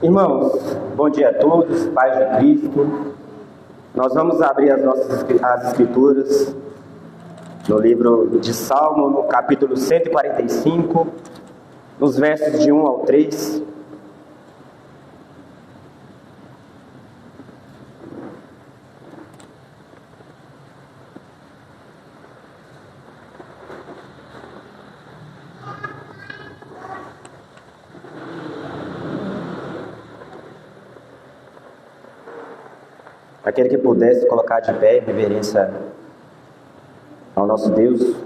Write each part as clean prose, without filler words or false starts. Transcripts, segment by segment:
Irmãos, bom dia a todos, paz de Cristo. Nós vamos abrir as escrituras no livro de Salmo, no capítulo 145, nos versos de 1 ao 3. Aquele que pudesse colocar de pé em reverência ao nosso Deus.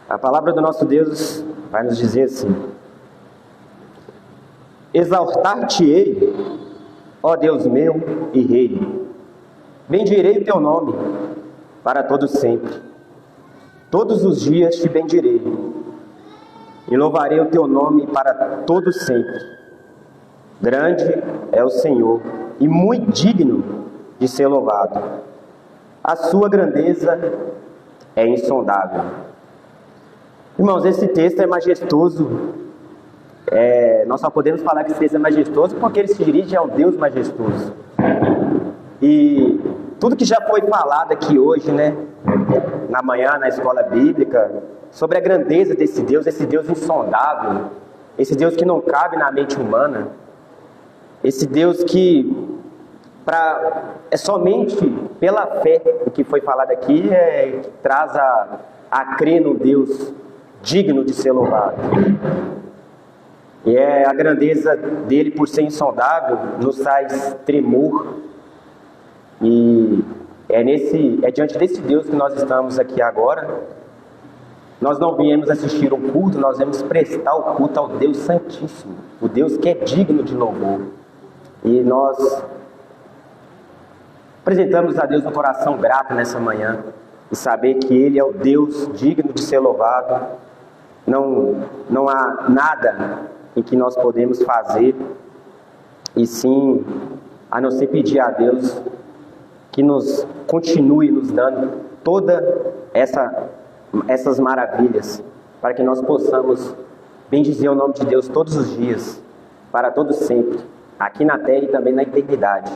A palavra do nosso Deus vai nos dizer assim: exaltar-te-ei, ó Deus meu e Rei, bendirei o teu nome para todo sempre. Todos os dias te bendirei e louvarei o teu nome para todo sempre. Grande é o Senhor e muito digno de ser louvado. A sua grandeza é insondável. Irmãos, esse texto é majestoso. Nós só podemos falar que esse texto é majestoso porque ele se dirige ao Deus majestoso. E tudo que já foi falado aqui hoje, na manhã, na escola bíblica, sobre a grandeza desse Deus insondável, esse Deus que não cabe na mente humana, esse Deus que é somente pela fé, o que foi falado aqui, que traz a crer no Deus digno de ser louvado. E a grandeza dele, por ser insondável, nos traz tremor. E é diante desse Deus que nós estamos aqui agora. Nós não viemos assistir um culto, nós viemos prestar o culto ao Deus Santíssimo, o Deus que é digno de louvor. E nós apresentamos a Deus um coração grato nessa manhã, e saber que Ele é o Deus digno de ser louvado. Não há nada em que nós podemos fazer, e sim, a não ser pedir a Deus que nos continue nos dando todas essas maravilhas, para que nós possamos bendizer o nome de Deus todos os dias, para todo sempre, aqui na terra e também na eternidade.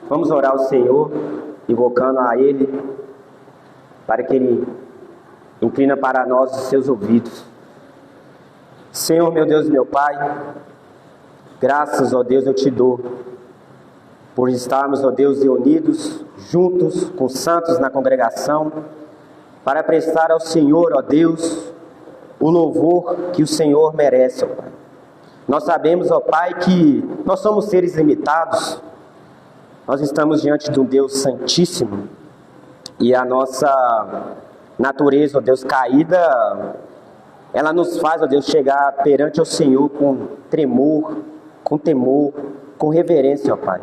Vamos orar ao Senhor, invocando a Ele, para que Ele inclina para nós os seus ouvidos. Senhor, meu Deus e meu Pai, graças, ó Deus, eu te dou, por estarmos, ó Deus, reunidos, juntos com os santos na congregação, para prestar ao Senhor, ó Deus, o louvor que o Senhor merece, ó Pai. Nós sabemos, ó Pai, que nós somos seres limitados, nós estamos diante de um Deus santíssimo, e a nossa natureza, ó Deus, caída, ela nos faz, ó Deus, chegar perante o Senhor com tremor, com temor, com reverência, ó Pai.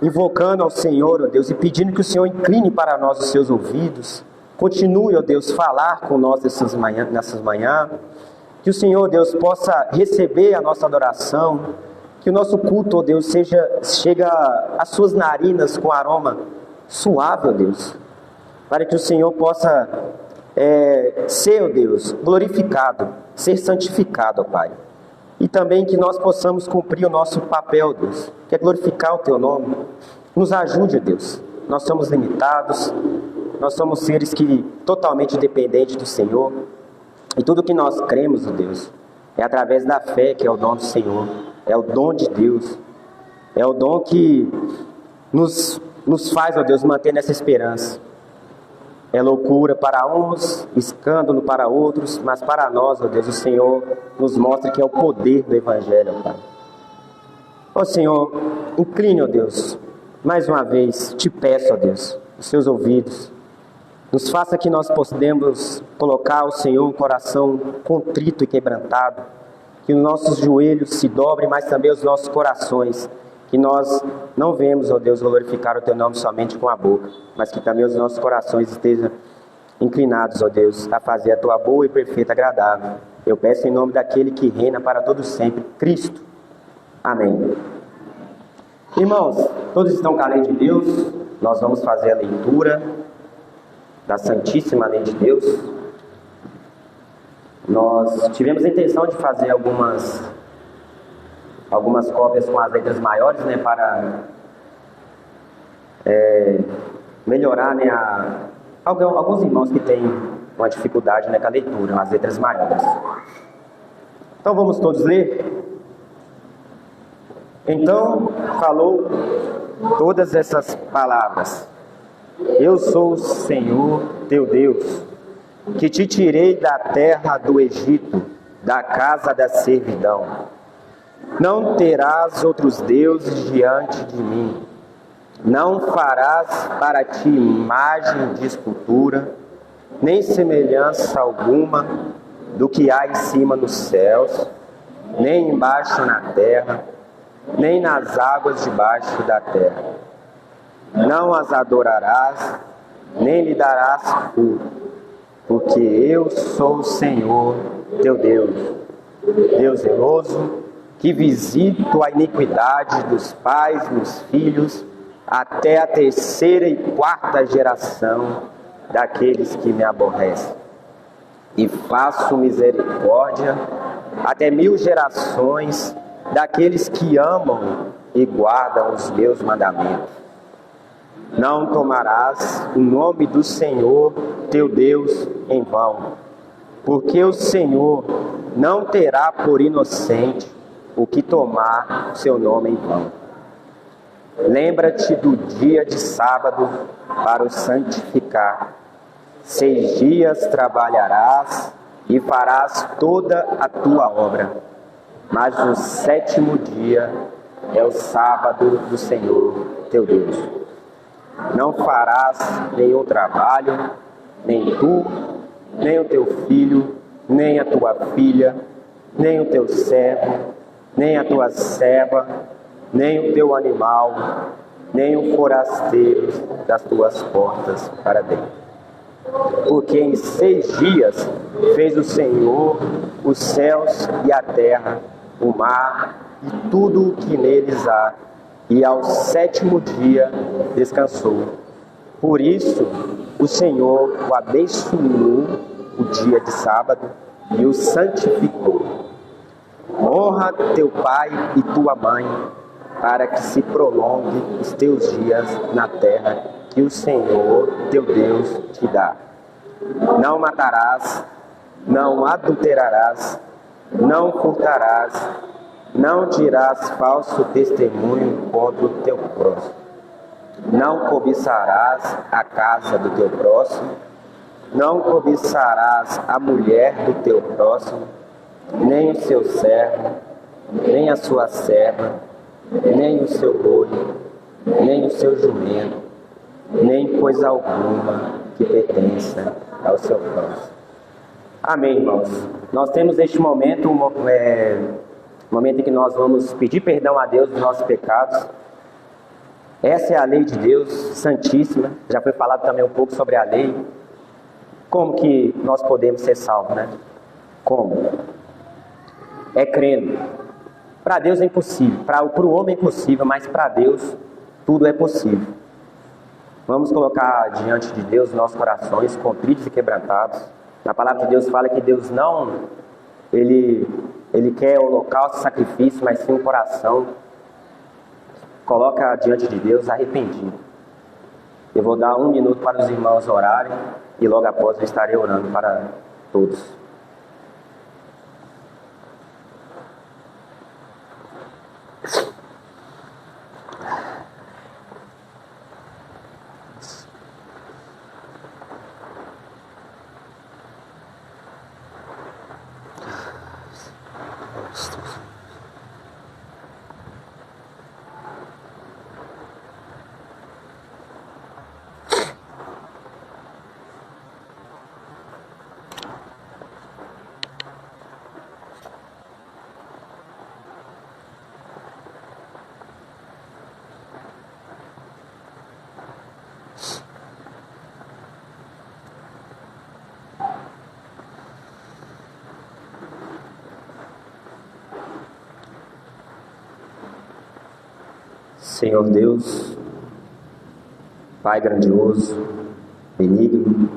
Invocando ao Senhor, ó Deus, e pedindo que o Senhor incline para nós os seus ouvidos. Continue, ó Deus, falar com nós nessas manhãs. Que o Senhor, Deus, possa receber a nossa adoração. Que o nosso culto, ó Deus, chega às suas narinas com aroma suave, ó Deus. Para que o Senhor possa ser, ó Deus, glorificado, ser santificado, ó Pai. E também que nós possamos cumprir o nosso papel, Deus, que é glorificar o Teu nome. Nos ajude, ó Deus. Nós somos limitados, nós somos seres totalmente dependentes do Senhor. E tudo que nós cremos, ó Deus, é através da fé, que é o dom do Senhor. É o dom de Deus. É o dom que nos faz, ó Deus, manter nessa esperança. É loucura para uns, escândalo para outros, mas para nós, ó Deus, o Senhor nos mostra que é o poder do Evangelho, ó Pai. Ó Senhor, incline, ó Deus, mais uma vez, te peço, ó Deus, os seus ouvidos. Nos faça que nós possamos colocar ao Senhor um coração contrito e quebrantado, que os nossos joelhos se dobrem, mas também os nossos corações, que nós não vemos, ó Deus, glorificar o Teu nome somente com a boca, mas que também os nossos corações estejam inclinados, ó Deus, a fazer a tua boa e perfeita agradável. Eu peço em nome daquele que reina para todos sempre, Cristo. Amém. Irmãos, todos estão com a lei de Deus? Nós vamos fazer a leitura da Santíssima Lei de Deus. Nós tivemos a intenção de fazer algumas cópias com as letras maiores, né, para melhorar, né, alguns irmãos que têm uma dificuldade, né, com a leitura, as letras maiores. Então vamos todos ler? Então falou todas essas palavras: Eu sou o Senhor teu Deus, que te tirei da terra do Egito, da casa da servidão. Não terás outros deuses diante de mim. Não farás para ti imagem de escultura, nem semelhança alguma do que há em cima nos céus, nem embaixo na terra, nem nas águas debaixo da terra. Não as adorarás, nem lhe darás culto, porque eu sou o Senhor teu Deus, Deus zeloso, que visito a iniquidade dos pais nos filhos, até a terceira e quarta geração daqueles que me aborrecem. E faço misericórdia até 1000 gerações daqueles que amam e guardam os meus mandamentos. Não tomarás o nome do Senhor teu Deus em vão, porque o Senhor não terá por inocente o que tomar o seu nome em vão. Lembra-te do dia de sábado para o santificar. 6 dias trabalharás e farás toda a tua obra, mas o 7º dia é o sábado do Senhor teu Deus. Não farás nenhum trabalho, nem tu, nem o teu filho, nem a tua filha, nem o teu servo, nem a tua serva, nem o teu animal, nem o forasteiro das tuas portas para dentro. Porque em 6 dias fez o Senhor os céus e a terra, o mar e tudo o que neles há, e ao 7º dia descansou. Por isso o Senhor o abençoou o dia de sábado e o santificou. Honra teu pai e tua mãe, para que se prolongue os teus dias na terra que o Senhor teu Deus te dá. Não matarás, não adulterarás, não furtarás, não dirás falso testemunho contra o teu próximo. Não cobiçarás a casa do teu próximo, não cobiçarás a mulher do teu próximo, nem o seu servo, nem a sua serva, nem o seu boi, nem o seu jumento, nem coisa alguma que pertença ao seu próximo. Amém, irmãos. Nós temos neste momento um momento em que nós vamos pedir perdão a Deus dos nossos pecados. Essa é a lei de Deus santíssima. Já foi falado também um pouco sobre a lei. Como que nós podemos ser salvos, né? Como? É crendo. Para Deus é impossível, para o homem é impossível, mas para Deus tudo é possível. Vamos colocar diante de Deus nossos corações contritos e quebrantados. A palavra de Deus fala que Deus não, Ele quer holocausto, sacrifício, mas sim um coração. Coloca diante de Deus arrependido. Eu vou dar 1 minuto para os irmãos orarem e logo após eu estarei orando para todos. Senhor Deus, Pai grandioso, benigno,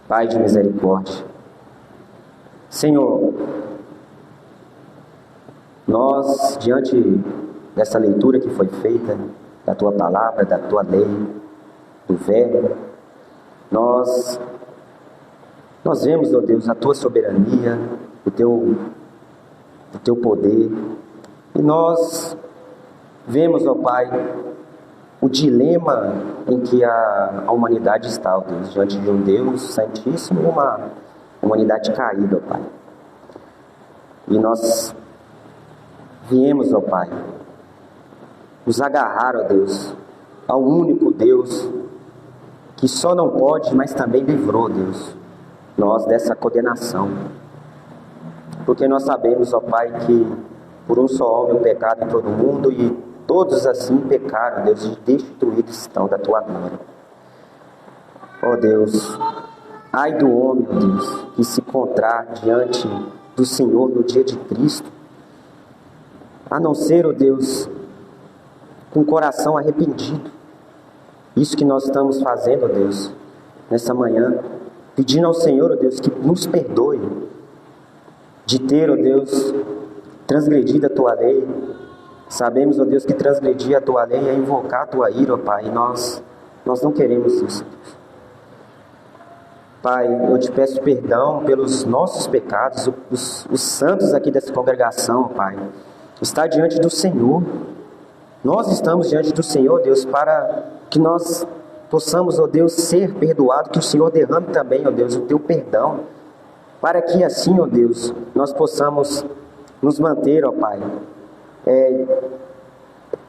Pai de misericórdia. Senhor, nós, diante dessa leitura que foi feita, da Tua palavra, da Tua lei, do Verbo, nós vemos, ó Deus, a Tua soberania, o Teu poder, e nós vemos, ó Pai, o dilema em que a humanidade está, ó Deus, diante de um Deus santíssimo e uma humanidade caída, ó Pai. E nós viemos, ó Pai, nos agarrar, ó Deus, ao único Deus que só não pode, mas também livrou, Deus, nós dessa condenação. Porque nós sabemos, ó Pai, que por um só homem o pecado entrou no mundo e todos assim pecaram, Deus, e destituídos estão da Tua glória. Ó Deus, ai do homem, ó Deus, que se encontrar diante do Senhor no dia de Cristo, a não ser, ó Deus, com o coração arrependido. Isso que nós estamos fazendo, ó Deus, nessa manhã, pedindo ao Senhor, ó Deus, que nos perdoe de ter, ó Deus, transgredido a Tua lei. Sabemos, ó Deus, que transgredir a Tua lei é invocar a Tua ira, ó Pai, e nós não queremos isso, Deus. Pai, eu te peço perdão pelos nossos pecados, os santos aqui dessa congregação, ó Pai, está diante do Senhor. Nós estamos diante do Senhor, Deus, para que nós possamos, ó Deus, ser perdoados, que o Senhor derrame também, ó Deus, o Teu perdão, para que assim, ó Deus, nós possamos nos manter, ó Pai,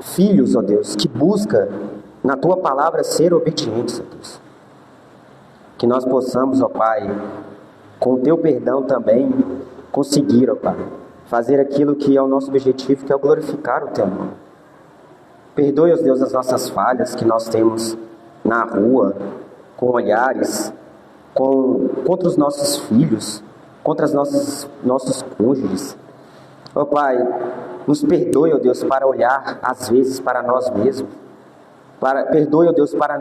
filhos, ó Deus, que busca na Tua palavra ser obedientes, ó Deus. Que nós possamos, ó Pai, com o Teu perdão também, conseguir, ó Pai, fazer aquilo que é o nosso objetivo, que é o glorificar o Teu nome. Perdoe, ó Deus, as nossas falhas que nós temos na rua, com olhares, contra os nossos filhos, contra os nossos cônjuges. Ó Pai, nos perdoe, ó Deus, para olhar às vezes para nós mesmos. Perdoe, ó Deus, para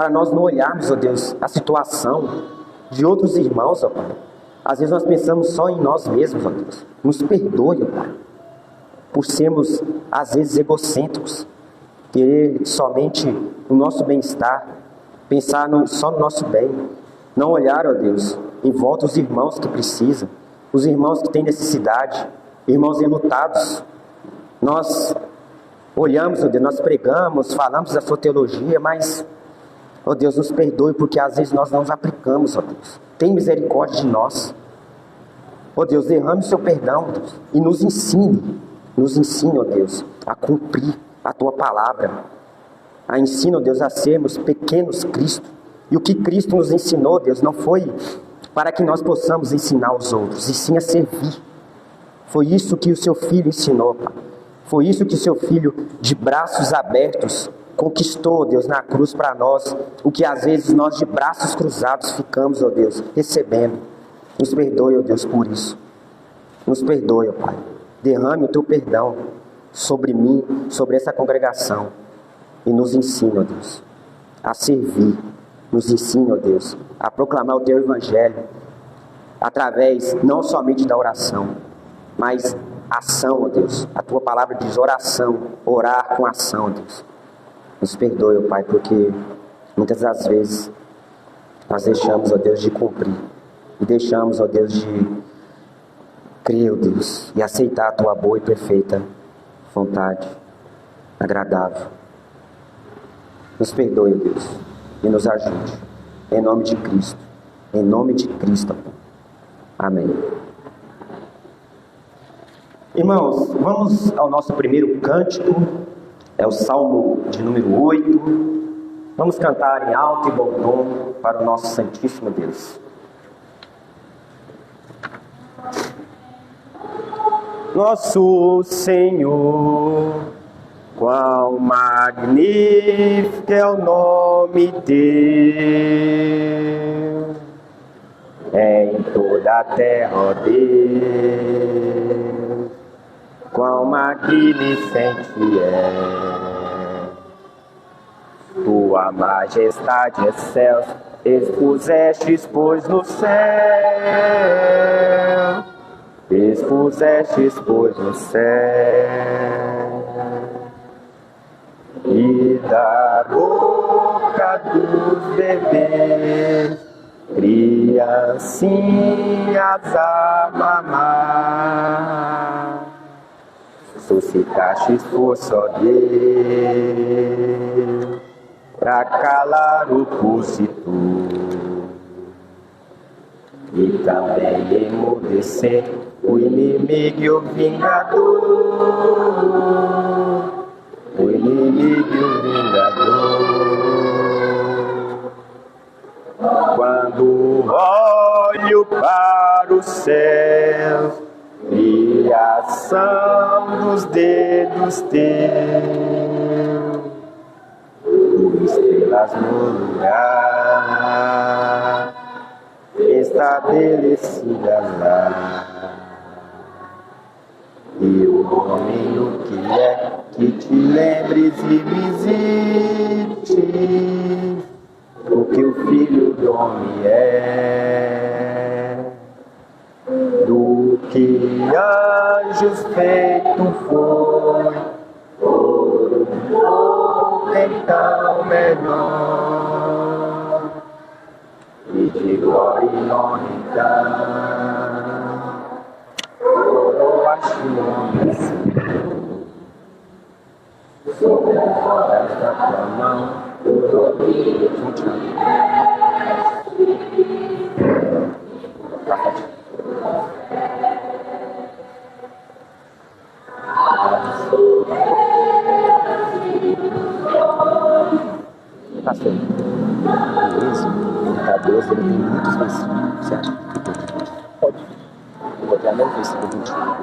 nós não olharmos, ó Deus, a situação de outros irmãos, ó Pai. Às vezes nós pensamos só em nós mesmos, ó Deus. Nos perdoe, ó Pai, por sermos, às vezes, egocêntricos, querer somente o nosso bem-estar, pensar só no nosso bem, não olhar, ó Deus, em volta os irmãos que precisam, os irmãos que têm necessidade, irmãos enlutados. Nós olhamos, ó Deus, nós pregamos, falamos da Sua teologia, mas, ó Deus, nos perdoe, porque às vezes nós não os aplicamos, ó Deus. Tem misericórdia de nós. Ó Deus, derrame o Seu perdão, Deus, e nos ensine, ó Deus, a cumprir a Tua palavra. Ensina, ó Deus, a sermos pequenos Cristo. E o que Cristo nos ensinou, Deus, não foi para que nós possamos ensinar os outros, e sim a servir. Foi isso que o Seu Filho ensinou, Pai. Foi isso que o Seu Filho, de braços abertos, conquistou, Deus, na cruz para nós, o que às vezes nós de braços cruzados ficamos, ó Deus, recebendo. Nos perdoe, ó Deus, por isso. Nos perdoe, ó Pai. Derrame o Teu perdão sobre mim, sobre essa congregação, e nos ensina, ó Deus, a servir. Nos ensina, ó Deus, a proclamar o Teu Evangelho, através não somente da oração, mas ação, ó Deus. A Tua palavra diz oração, orar com ação, ó Deus. Nos perdoe, ó Pai, porque muitas das vezes nós deixamos, ó Deus, de cumprir, e deixamos, ó Deus, de crer, ó Deus, e aceitar a Tua boa e perfeita vontade, agradável. Nos perdoe, ó Deus, e nos ajude, em nome de Cristo, amém. Irmãos, vamos ao nosso primeiro cântico, é o Salmo de número 8, vamos cantar em alto e bom tom para o nosso Santíssimo Deus. Nosso Senhor, quão magnífico é o nome Teu, em toda a terra, ó Deus. quão magnificente é. Tua majestade excelsa, expusestes, pois, no céu. Expusestes, pois, no céu. E da boca dos bebês, criancinhas a mamar, suscitastes força, ó Deus, pra calar o pulsitor e também emudecer o inimigo e o vingador. O inimigo e o vingador. Quando olho para os céus, criação dos dedos teus, estrelas no lugar, estabelecidas lá. E o homem o que é, que te lembres e visites o que o Filho do Homem é. Do que anjos feito foi, por um pouco então melhor, e de glória e honra então. Eu acho o homem assim, sob as rodas da tua mão, eu dou pastor, isso, tá 12, ele tem muitos versículos, você acha que pode? Eu vou até ler o versículo 21.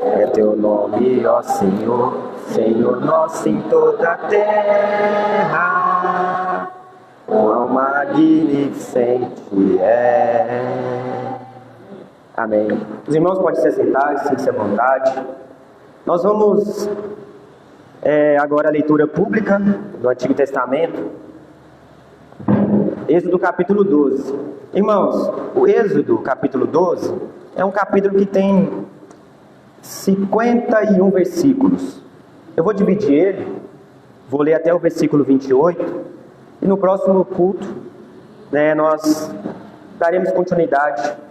É teu nome, ó Senhor, Senhor nosso em toda a terra, quão magnificente é. Amém. Os irmãos podem se sentar, sinta-se à vontade. Nós vamos agora a leitura pública do Antigo Testamento, Êxodo capítulo 12. Irmãos, o Êxodo capítulo 12 é um capítulo que tem 51 versículos. Eu vou dividir ele, vou ler até o versículo 28, e no próximo culto nós daremos continuidade.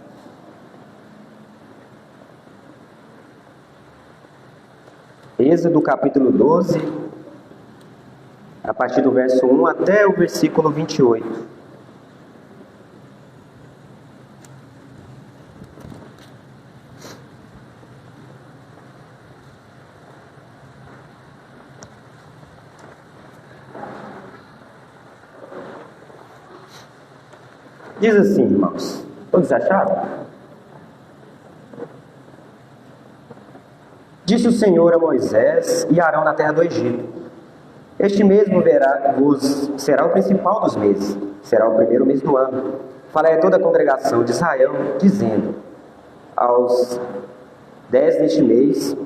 Êxodo capítulo 12, a partir do verso 1 até o versículo 28. Diz assim, irmãos, todos acharam? Disse o Senhor a Moisés e Arão na terra do Egito: este mesmo será o principal dos meses, será o primeiro mês do ano. Falei a toda a congregação de Israel, dizendo: aos 10 deste mês,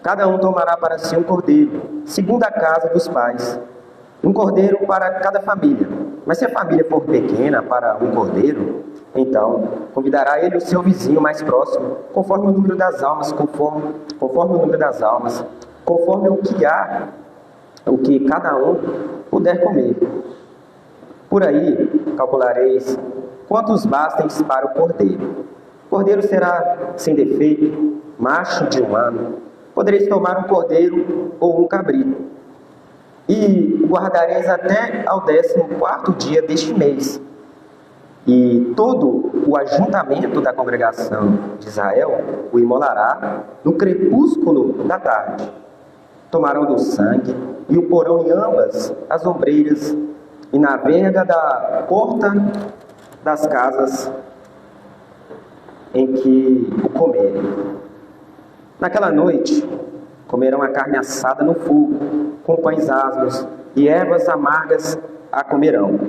cada um tomará para si um cordeiro, segundo a casa dos pais, um cordeiro para cada família. Mas se a família for pequena para um cordeiro, então convidará ele o seu vizinho mais próximo, conforme o número das almas, conforme o número das almas, conforme o que cada um puder comer. Por aí calculareis quantos bastem para o cordeiro. O cordeiro será sem defeito, macho de 1 ano. Podereis tomar um cordeiro ou um cabrito, e o guardareis até ao 14º dia deste mês. E todo o ajuntamento da congregação de Israel o imolará no crepúsculo da tarde. Tomarão do sangue e o porão em ambas as ombreiras e na verga da porta das casas em que o comerem. Naquela noite comerão a carne assada no fogo, com pães asmos e ervas amargas a comerão.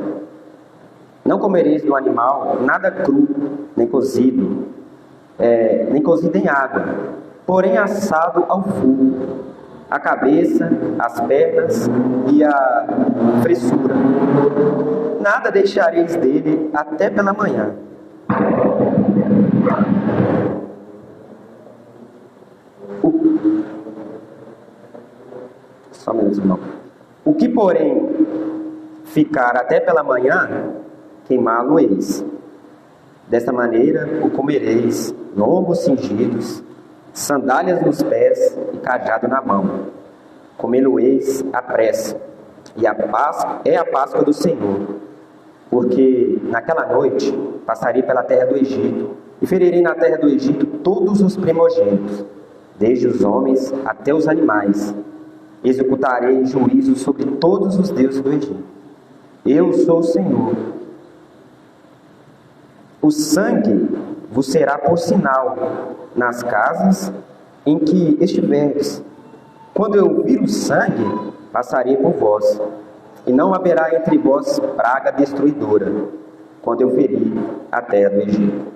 Não comereis do animal nada cru, nem cozido em água, porém assado ao fogo, a cabeça, as pernas e a fressura. Nada deixareis dele até pela manhã. Só um minuto, irmão. O que, porém, ficar até pela manhã, queimá-lo-eis. Desta maneira o comereis, lombos cingidos, sandálias nos pés e cajado na mão. Comê-lo-eis à pressa, e a Páscoa é a Páscoa do Senhor. Porque naquela noite passarei pela terra do Egito, e ferirei na terra do Egito todos os primogênitos, desde os homens até os animais. Executarei juízo sobre todos os deuses do Egito. Eu sou o Senhor. O sangue vos será por sinal nas casas em que estiverdes. Quando eu vir o sangue, passarei por vós, e não haverá entre vós praga destruidora, quando eu ferir a terra do Egito.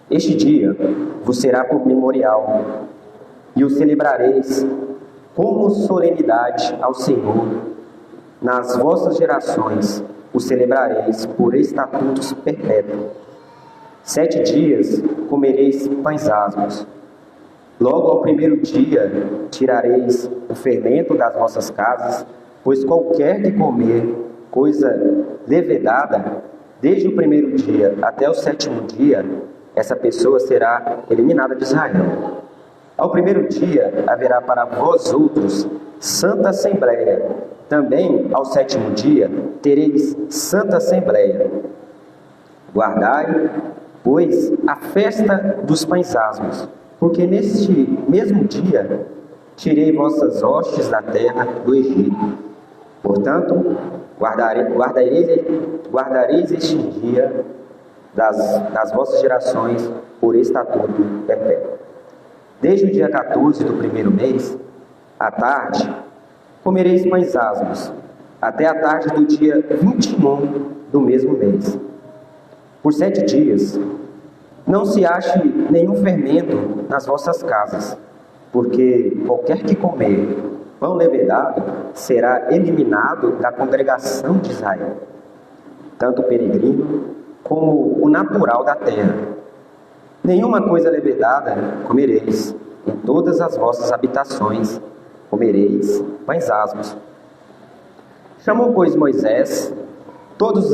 Este dia vos será por memorial, e o celebrareis como solenidade ao Senhor. Nas vossas gerações o celebrareis por estatutos perpétuos. 7 dias comereis pães asmos. Logo ao primeiro dia tirareis o fermento das vossas casas, pois qualquer que comer coisa levedada, desde o primeiro dia até o 7º dia, essa pessoa será eliminada de Israel. Ao primeiro dia haverá para vós outros santa assembleia. Também ao 7º dia tereis santa assembleia. Guardai, pois, a festa dos pães asmos, porque neste mesmo dia tirei vossas hostes da terra do Egito. Portanto, guardareis este dia das vossas gerações por estatuto perpétuo. Desde o dia 14 do primeiro mês, à tarde, comereis pães asmos, até a tarde do dia 21 do mesmo mês. Por 7 dias, não se ache nenhum fermento nas vossas casas, porque qualquer que comer pão levedado será eliminado da congregação de Israel, tanto o peregrino como o natural da terra. Nenhuma coisa levedada comereis, em todas as vossas habitações comereis pães asmos. Chamou, pois, Moisés todos os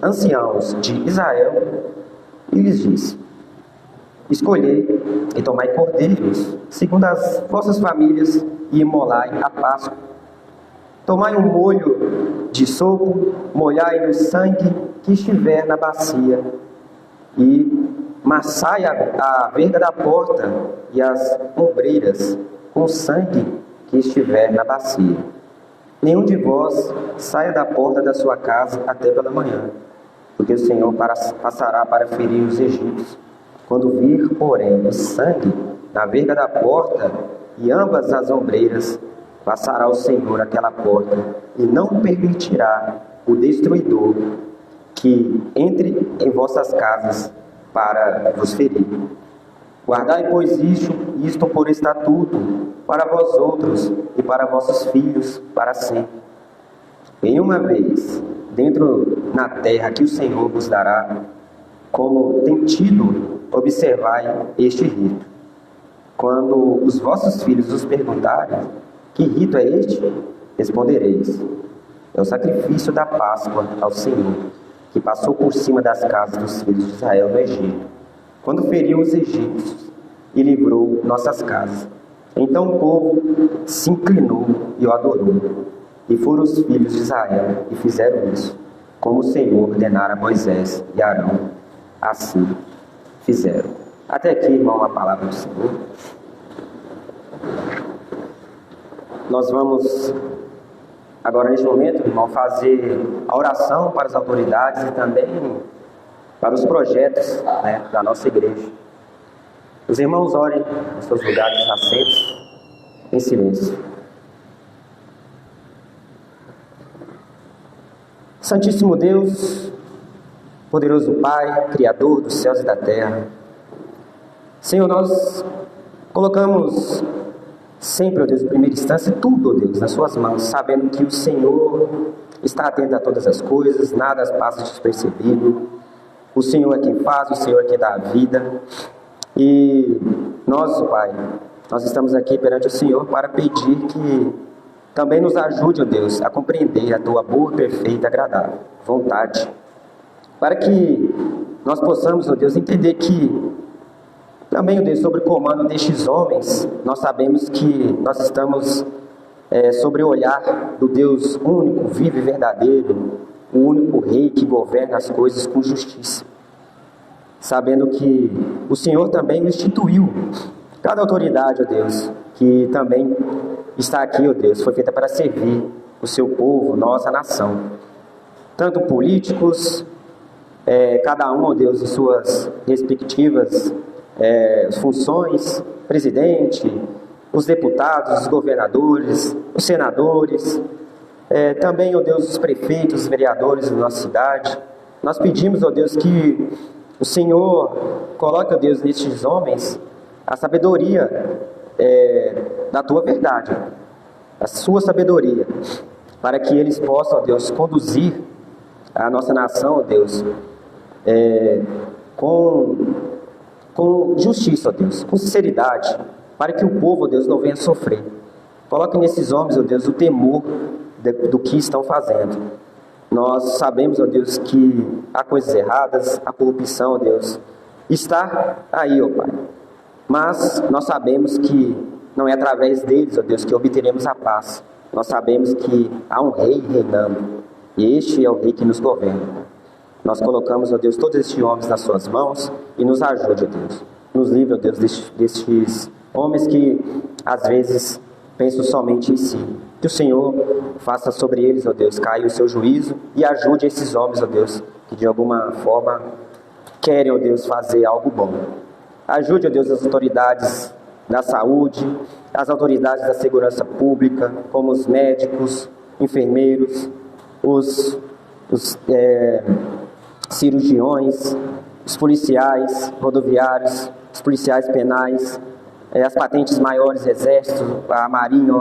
anciãos de Israel e lhes disse: escolhei e tomai cordeiros, segundo as vossas famílias, e imolai a Páscoa. Tomai um molho de sopo, molhai no sangue que estiver na bacia, e massai a verga da porta e as ombreiras com o sangue que estiver na bacia. Nenhum de vós saia da porta da sua casa até pela manhã, porque o Senhor passará para ferir os egípcios. Quando vir, porém, o sangue na verga da porta e ambas as ombreiras, passará o Senhor aquela porta e não permitirá o destruidor que entre em vossas casas para vos ferir. Guardai, pois, isto por estatuto para vós outros e para vossos filhos para sempre. Em uma vez, dentro na terra que o Senhor vos dará, como tem tido, observai este rito. Quando os vossos filhos os perguntarem: que rito é este? Respondereis: é o sacrifício da Páscoa ao Senhor, que passou por cima das casas dos filhos de Israel no Egito, quando feriu os egípcios e livrou nossas casas. Então o povo se inclinou e o adorou. E foram os filhos de Israel e fizeram isso, como o Senhor ordenara a Moisés e Arão. Assim fizeram. Até aqui, irmão, a palavra do Senhor. Nós vamos agora, neste momento, irmão, fazer a oração para as autoridades e também para os projetos, da nossa igreja. Os irmãos orem nos seus lugares assentos, em silêncio. Santíssimo Deus, poderoso Pai, Criador dos céus e da terra, Senhor, nós colocamos sempre, ó Deus, em primeira instância, tudo, ó Deus, nas suas mãos, sabendo que o Senhor está atento a todas as coisas, nada passa despercebido. O Senhor é quem faz, o Senhor é quem dá a vida. E nós, Pai, nós estamos aqui perante o Senhor para pedir que também nos ajude, ó Deus, a compreender a Tua boa, perfeita e agradável vontade. Para que nós possamos, ó Deus, entender que também, ó Deus, sobre o comando destes homens, nós sabemos que nós estamos sobre o olhar do Deus único, vivo e verdadeiro, o único Rei que governa as coisas com justiça. Sabendo que o Senhor também instituiu cada autoridade, ó Deus, que também está aqui, ó Deus, foi feita para servir o seu povo, nós, a nação. Tanto políticos, cada um, ó Deus, em suas respectivas funções, presidente, os deputados, os governadores, os senadores, também, ó Deus, os prefeitos, os vereadores da nossa cidade. Nós pedimos, ó Deus, que o Senhor coloque, ó Deus, nestes homens a sabedoria da Tua verdade, a Sua sabedoria, para que eles possam, ó Deus, conduzir a nossa nação, ó Deus, com justiça, ó Deus, com sinceridade, para que o povo, ó Deus, não venha sofrer. Coloque nesses homens, ó Deus, o temor do que estão fazendo. Nós sabemos, ó Deus, que há coisas erradas, a corrupção, ó Deus, está aí, ó Pai. Mas nós sabemos que não é através deles, ó Deus, que obteremos a paz. Nós sabemos que há um Rei reinando, e este é o Rei que nos governa. Nós colocamos, ó Deus, todos estes homens nas suas mãos e nos ajude, ó Deus. Nos livre, ó Deus, destes homens que às vezes pensam somente em si. Que o Senhor faça sobre eles, ó Deus, caia o seu juízo e ajude esses homens, ó Deus, que de alguma forma querem, ó Deus, fazer algo bom. Ajude, ó Deus, as autoridades da saúde, as autoridades da segurança pública, como os médicos, enfermeiros, os cirurgiões, os policiais rodoviários, os policiais penais, as patentes maiores, exército, a marinha,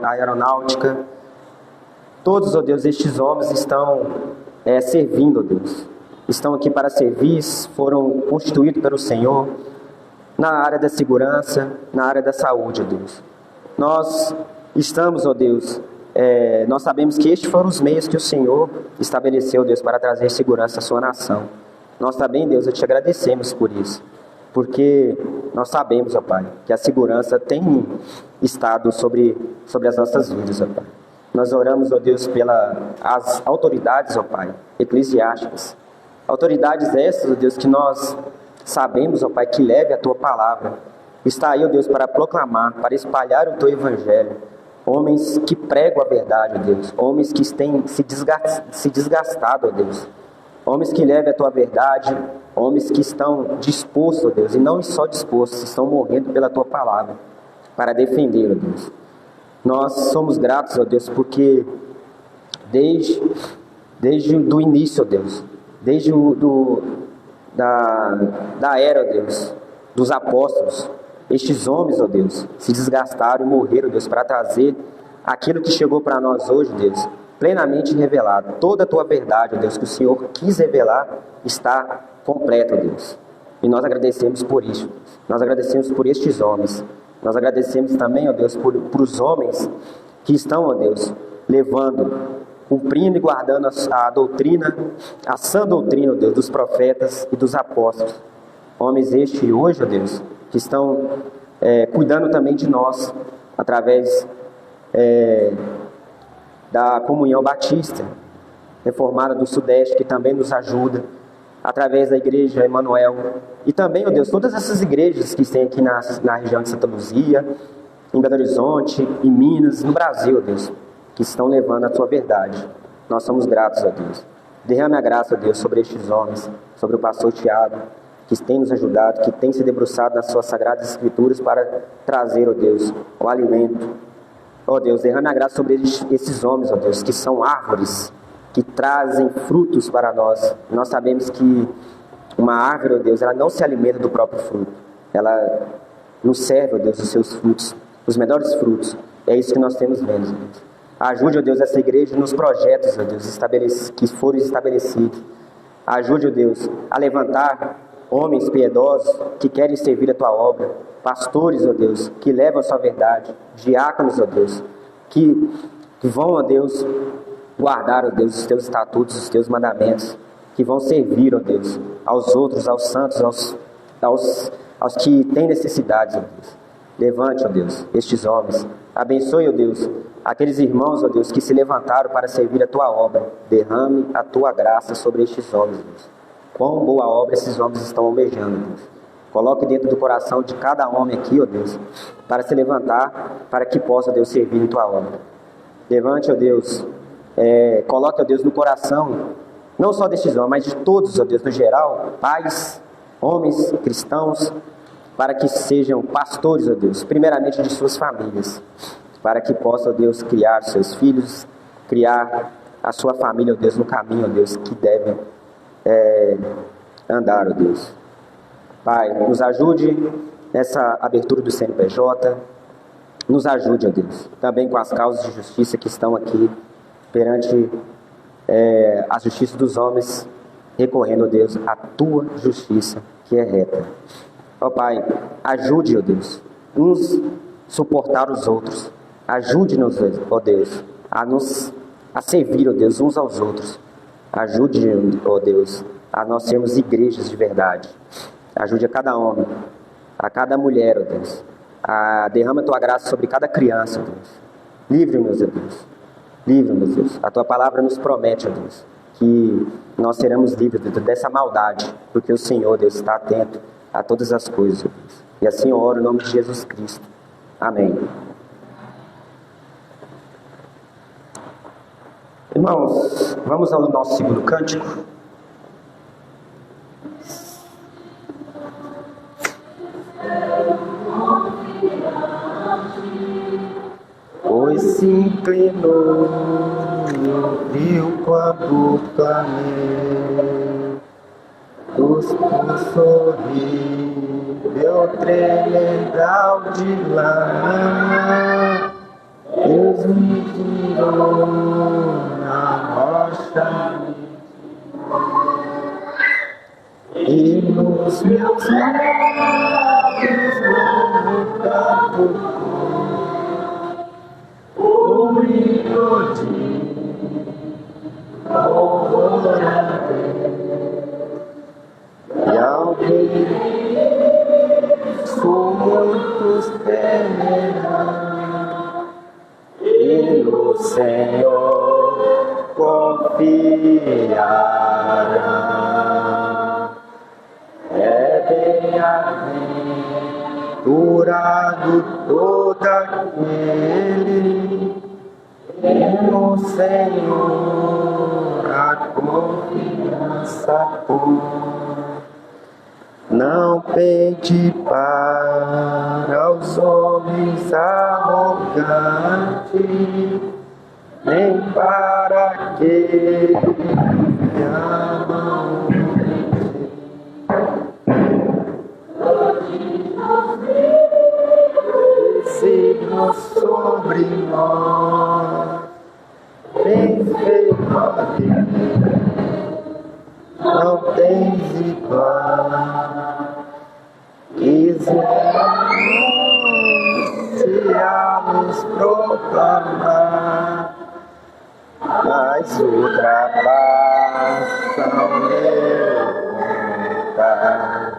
a aeronáutica. Todos, ó Deus, estes homens estão servindo, ó Deus. Estão aqui para servir, foram constituídos pelo Senhor na área da segurança, na área da saúde, ó Deus. Nós estamos, ó Deus, nós sabemos que estes foram os meios que o Senhor estabeleceu, Deus, para trazer segurança à sua nação. Nós também, Deus, te agradecemos por isso, porque nós sabemos, ó Pai, que a segurança tem estado sobre as nossas vidas, ó Pai. Nós oramos, ó Deus, pelas autoridades, ó Pai, eclesiásticas. Autoridades essas, ó Deus, que nós sabemos, ó Pai, que leve a Tua palavra. Está aí, ó Deus, para proclamar, para espalhar o Teu Evangelho. Homens que pregam a verdade, ó Deus. Homens que têm se desgastado, ó Deus. Homens que levem a Tua verdade. Homens que estão dispostos, ó Deus, e não só dispostos, estão morrendo pela Tua palavra, para defender, ó Deus. Nós somos gratos, ó Deus, porque desde o início, ó Deus, desde da era, ó Deus, dos apóstolos, estes homens, ó Deus, se desgastaram e morreram, ó Deus, para trazer aquilo que chegou para nós hoje, Deus, plenamente revelado. Toda a Tua verdade, ó Deus, que o Senhor quis revelar, está completa, ó Deus. E nós agradecemos por isso, Deus. Nós agradecemos por estes homens. Nós agradecemos também, ó Deus, por os homens que estão, ó Deus, cumprindo e guardando a doutrina, a sã doutrina, ó Deus, dos profetas e dos apóstolos. Homens estes hoje, ó Deus, que estão cuidando também de nós, através da Comunhão Batista Reformada do Sudeste, que também nos ajuda, através da Igreja Emanuel, e também, ó Deus, todas essas igrejas que tem aqui na região de Santa Luzia, em Belo Horizonte, em Minas, no Brasil, ó Deus, que estão levando a Tua verdade. Nós somos gratos, ó Deus. Derrame a graça, ó Deus, sobre estes homens, sobre o pastor Tiago, que tem nos ajudado, que tem se debruçado nas Suas sagradas escrituras para trazer, ó Deus, o alimento. Ó Deus, derrame a graça sobre esses homens, ó Deus, que são árvores que trazem frutos para nós. Nós sabemos que uma árvore, ó Deus, ela não se alimenta do próprio fruto. Ela nos serve, ó Deus, os seus frutos, os melhores frutos. É isso que nós temos vendo, Deus. Ajude, ó Deus, essa igreja nos projetos, ó Deus, que foram estabelecidos. Ajude, ó Deus, a levantar homens piedosos que querem servir a tua obra. Pastores, ó Deus, que levam a sua verdade. Diáconos, ó Deus, que vão, ó Deus, guardar, ó Deus, os teus estatutos, os teus mandamentos, que vão servir, ó Deus, aos outros, aos santos, aos que têm necessidades, ó Deus. Levante, ó Deus, estes homens. Abençoe, ó Deus, aqueles irmãos, ó Deus, que se levantaram para servir a tua obra. Derrame a tua graça sobre estes homens, Deus. Quão boa obra esses homens estão almejando, Deus. Coloque dentro do coração de cada homem aqui, ó Deus, para se levantar, para que possa, Deus, servir em tua obra. Levante, ó Deus, coloque, ó Deus, no coração, não só destes homens, mas de todos, ó Deus, no geral, pais, homens, cristãos, para que sejam pastores, ó Deus, primeiramente de suas famílias, para que possa, ó Deus, criar seus filhos, criar a sua família, ó Deus, no caminho, ó Deus, que devem andar, ó Deus. Pai, nos ajude nessa abertura do CNPJ, nos ajude, ó Deus, também com as causas de justiça que estão aqui perante a justiça dos homens, recorrendo, ó Deus, à tua justiça que é reta. Ó Pai, ajude, ó Deus, uns suportar os outros. Ajude-nos, ó Deus, a servir, ó Deus, uns aos outros. Ajude, ó Deus, a nós sermos igrejas de verdade. Ajude a cada homem, a cada mulher, ó Deus. Derrama a tua graça sobre cada criança, ó Deus. Livre-nos, ó Deus. Livre-nos, Deus. A tua palavra nos promete, ó Deus, que nós seremos livres dessa maldade, porque o Senhor, Deus, está atento a todas as coisas, ó Deus. E assim eu oro em nome de Jesus Cristo. Amém. Irmãos, vamos ao nosso segundo cântico. Pois se inclinou e ouviu quando clamei, por sorrir, deu tremendal de lá. Deus me tirou na rocha e nos meus lábios novo canto o hino de louvor a Deus. E alguém com muitos terão e no Senhor confiará. É bem-aventurado todo aquele que no Senhor a confiança pôs. Não pede para os homens arrogantes, nem para aquele que amam. Signos sobre nós, bem feito a Deus. Não tens igual, quisemos a nos proclamar, mas ultrapassam meu contar.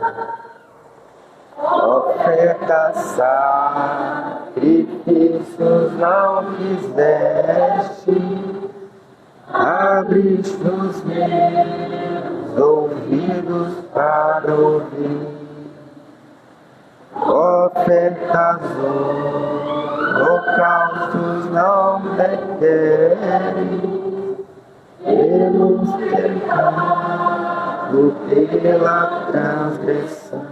Ofertas, sacrifícios não fizeste, abriste os meus ouvidos para ouvir. Ofertas, holocaustos não requerem, pelos pecados, pela transgressão.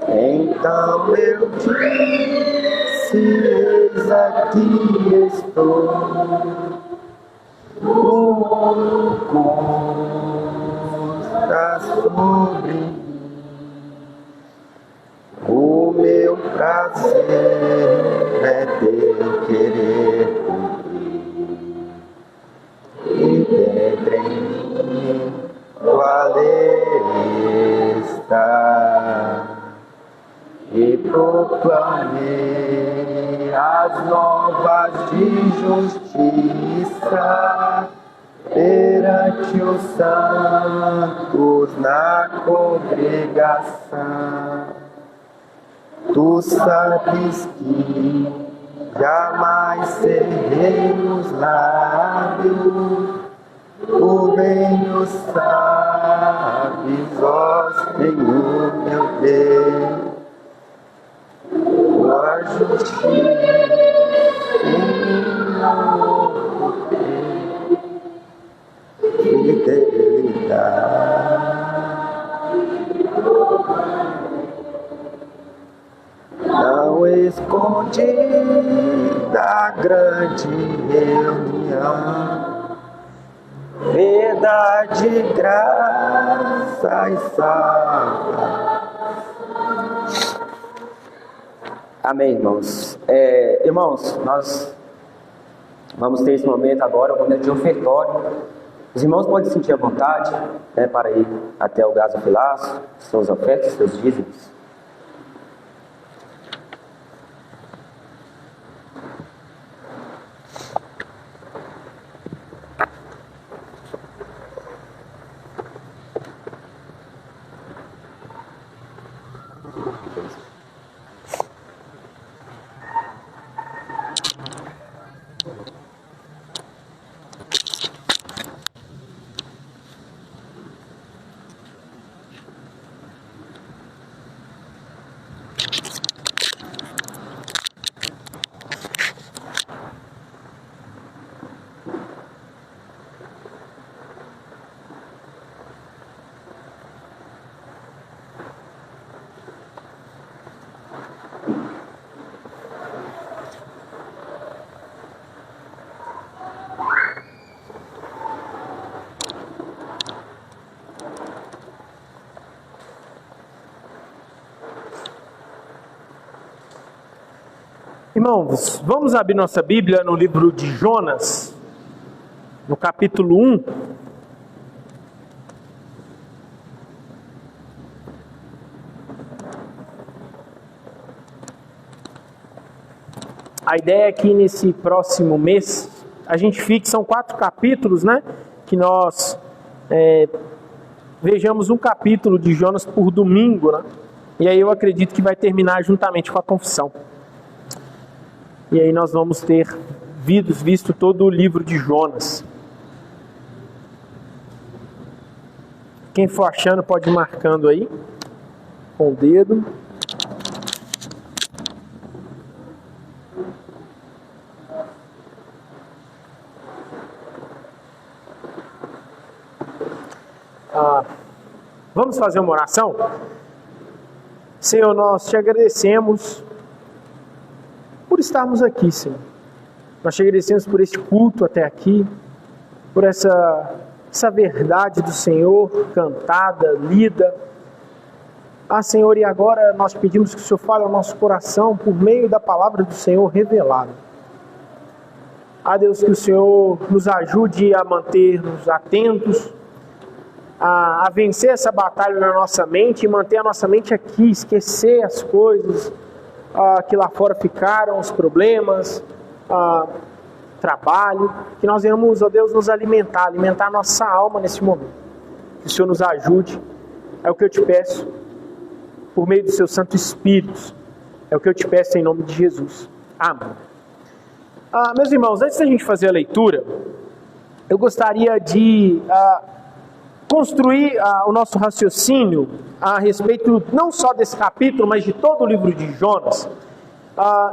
Então eu disse, eis aqui estou, Está sobre mim. O meu prazer é teu querer cumprir, e dentro em mim tua lei está, e proclamei as novas de justiça perante os santos na congregação. Tu sabes que jamais cerrei os lábios, tu bem o sabes, ó Senhor meu Deus. Tua justiça e fidelidade não esconde da grande reunião, verdade, graça e salvação. Amém, irmãos. Irmãos, nós vamos ter esse momento agora, o momento de ofertório. Os irmãos podem sentir à vontade, né, para ir até o gasofilaço, suas ofertas, seus dízimos. Irmãos, vamos abrir nossa Bíblia no livro de Jonas, no capítulo 1. A ideia é que nesse próximo mês a gente fique, são 4 capítulos, né? Que nós vejamos um capítulo de Jonas por domingo, né? E aí eu acredito que vai terminar juntamente com a confissão. E aí nós vamos ter visto todo o livro de Jonas. Quem for achando pode ir marcando aí com o dedo. Vamos fazer uma oração? Senhor, nós te agradecemos por estarmos aqui, Senhor. Nós te agradecemos por este culto até aqui, por essa verdade do Senhor cantada, lida. Senhor, e agora nós pedimos que o Senhor fale ao nosso coração por meio da palavra do Senhor revelada. Deus, que o Senhor nos ajude a manter-nos atentos, a vencer essa batalha na nossa mente e manter a nossa mente aqui, esquecer as coisas que lá fora ficaram, os problemas, trabalho, que nós venhamos, ó Deus, nos alimentar a nossa alma nesse momento. Que o Senhor nos ajude, é o que eu te peço, por meio do seu Santo Espírito, é o que eu te peço em nome de Jesus. Amém. Meus irmãos, antes da gente fazer a leitura, eu gostaria de construir o nosso raciocínio a respeito não só desse capítulo, mas de todo o livro de Jonas,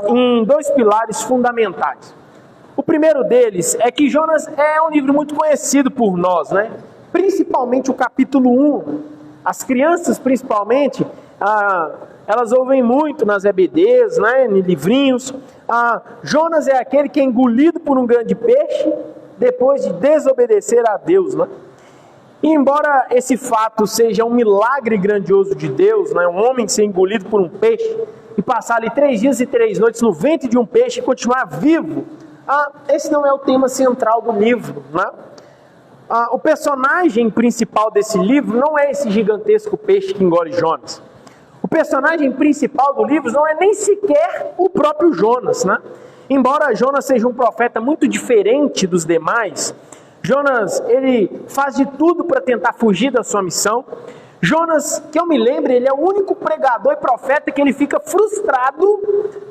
em 2 pilares fundamentais. O primeiro deles é que Jonas é um livro muito conhecido por nós, né? Principalmente o capítulo 1. As crianças, principalmente, elas ouvem muito nas EBDs, né? Em livrinhos. Jonas é aquele que é engolido por um grande peixe depois de desobedecer a Deus, né? E embora esse fato seja um milagre grandioso de Deus, né? Um homem ser engolido por um peixe e passar ali 3 dias e 3 noites no ventre de um peixe e continuar vivo, esse não é o tema central do livro, né? O personagem principal desse livro não é esse gigantesco peixe que engole Jonas. O personagem principal do livro não é nem sequer o próprio Jonas, né? Embora Jonas seja um profeta muito diferente dos demais, Jonas, ele faz de tudo para tentar fugir da sua missão. Jonas, que eu me lembre, ele é o único pregador e profeta que ele fica frustrado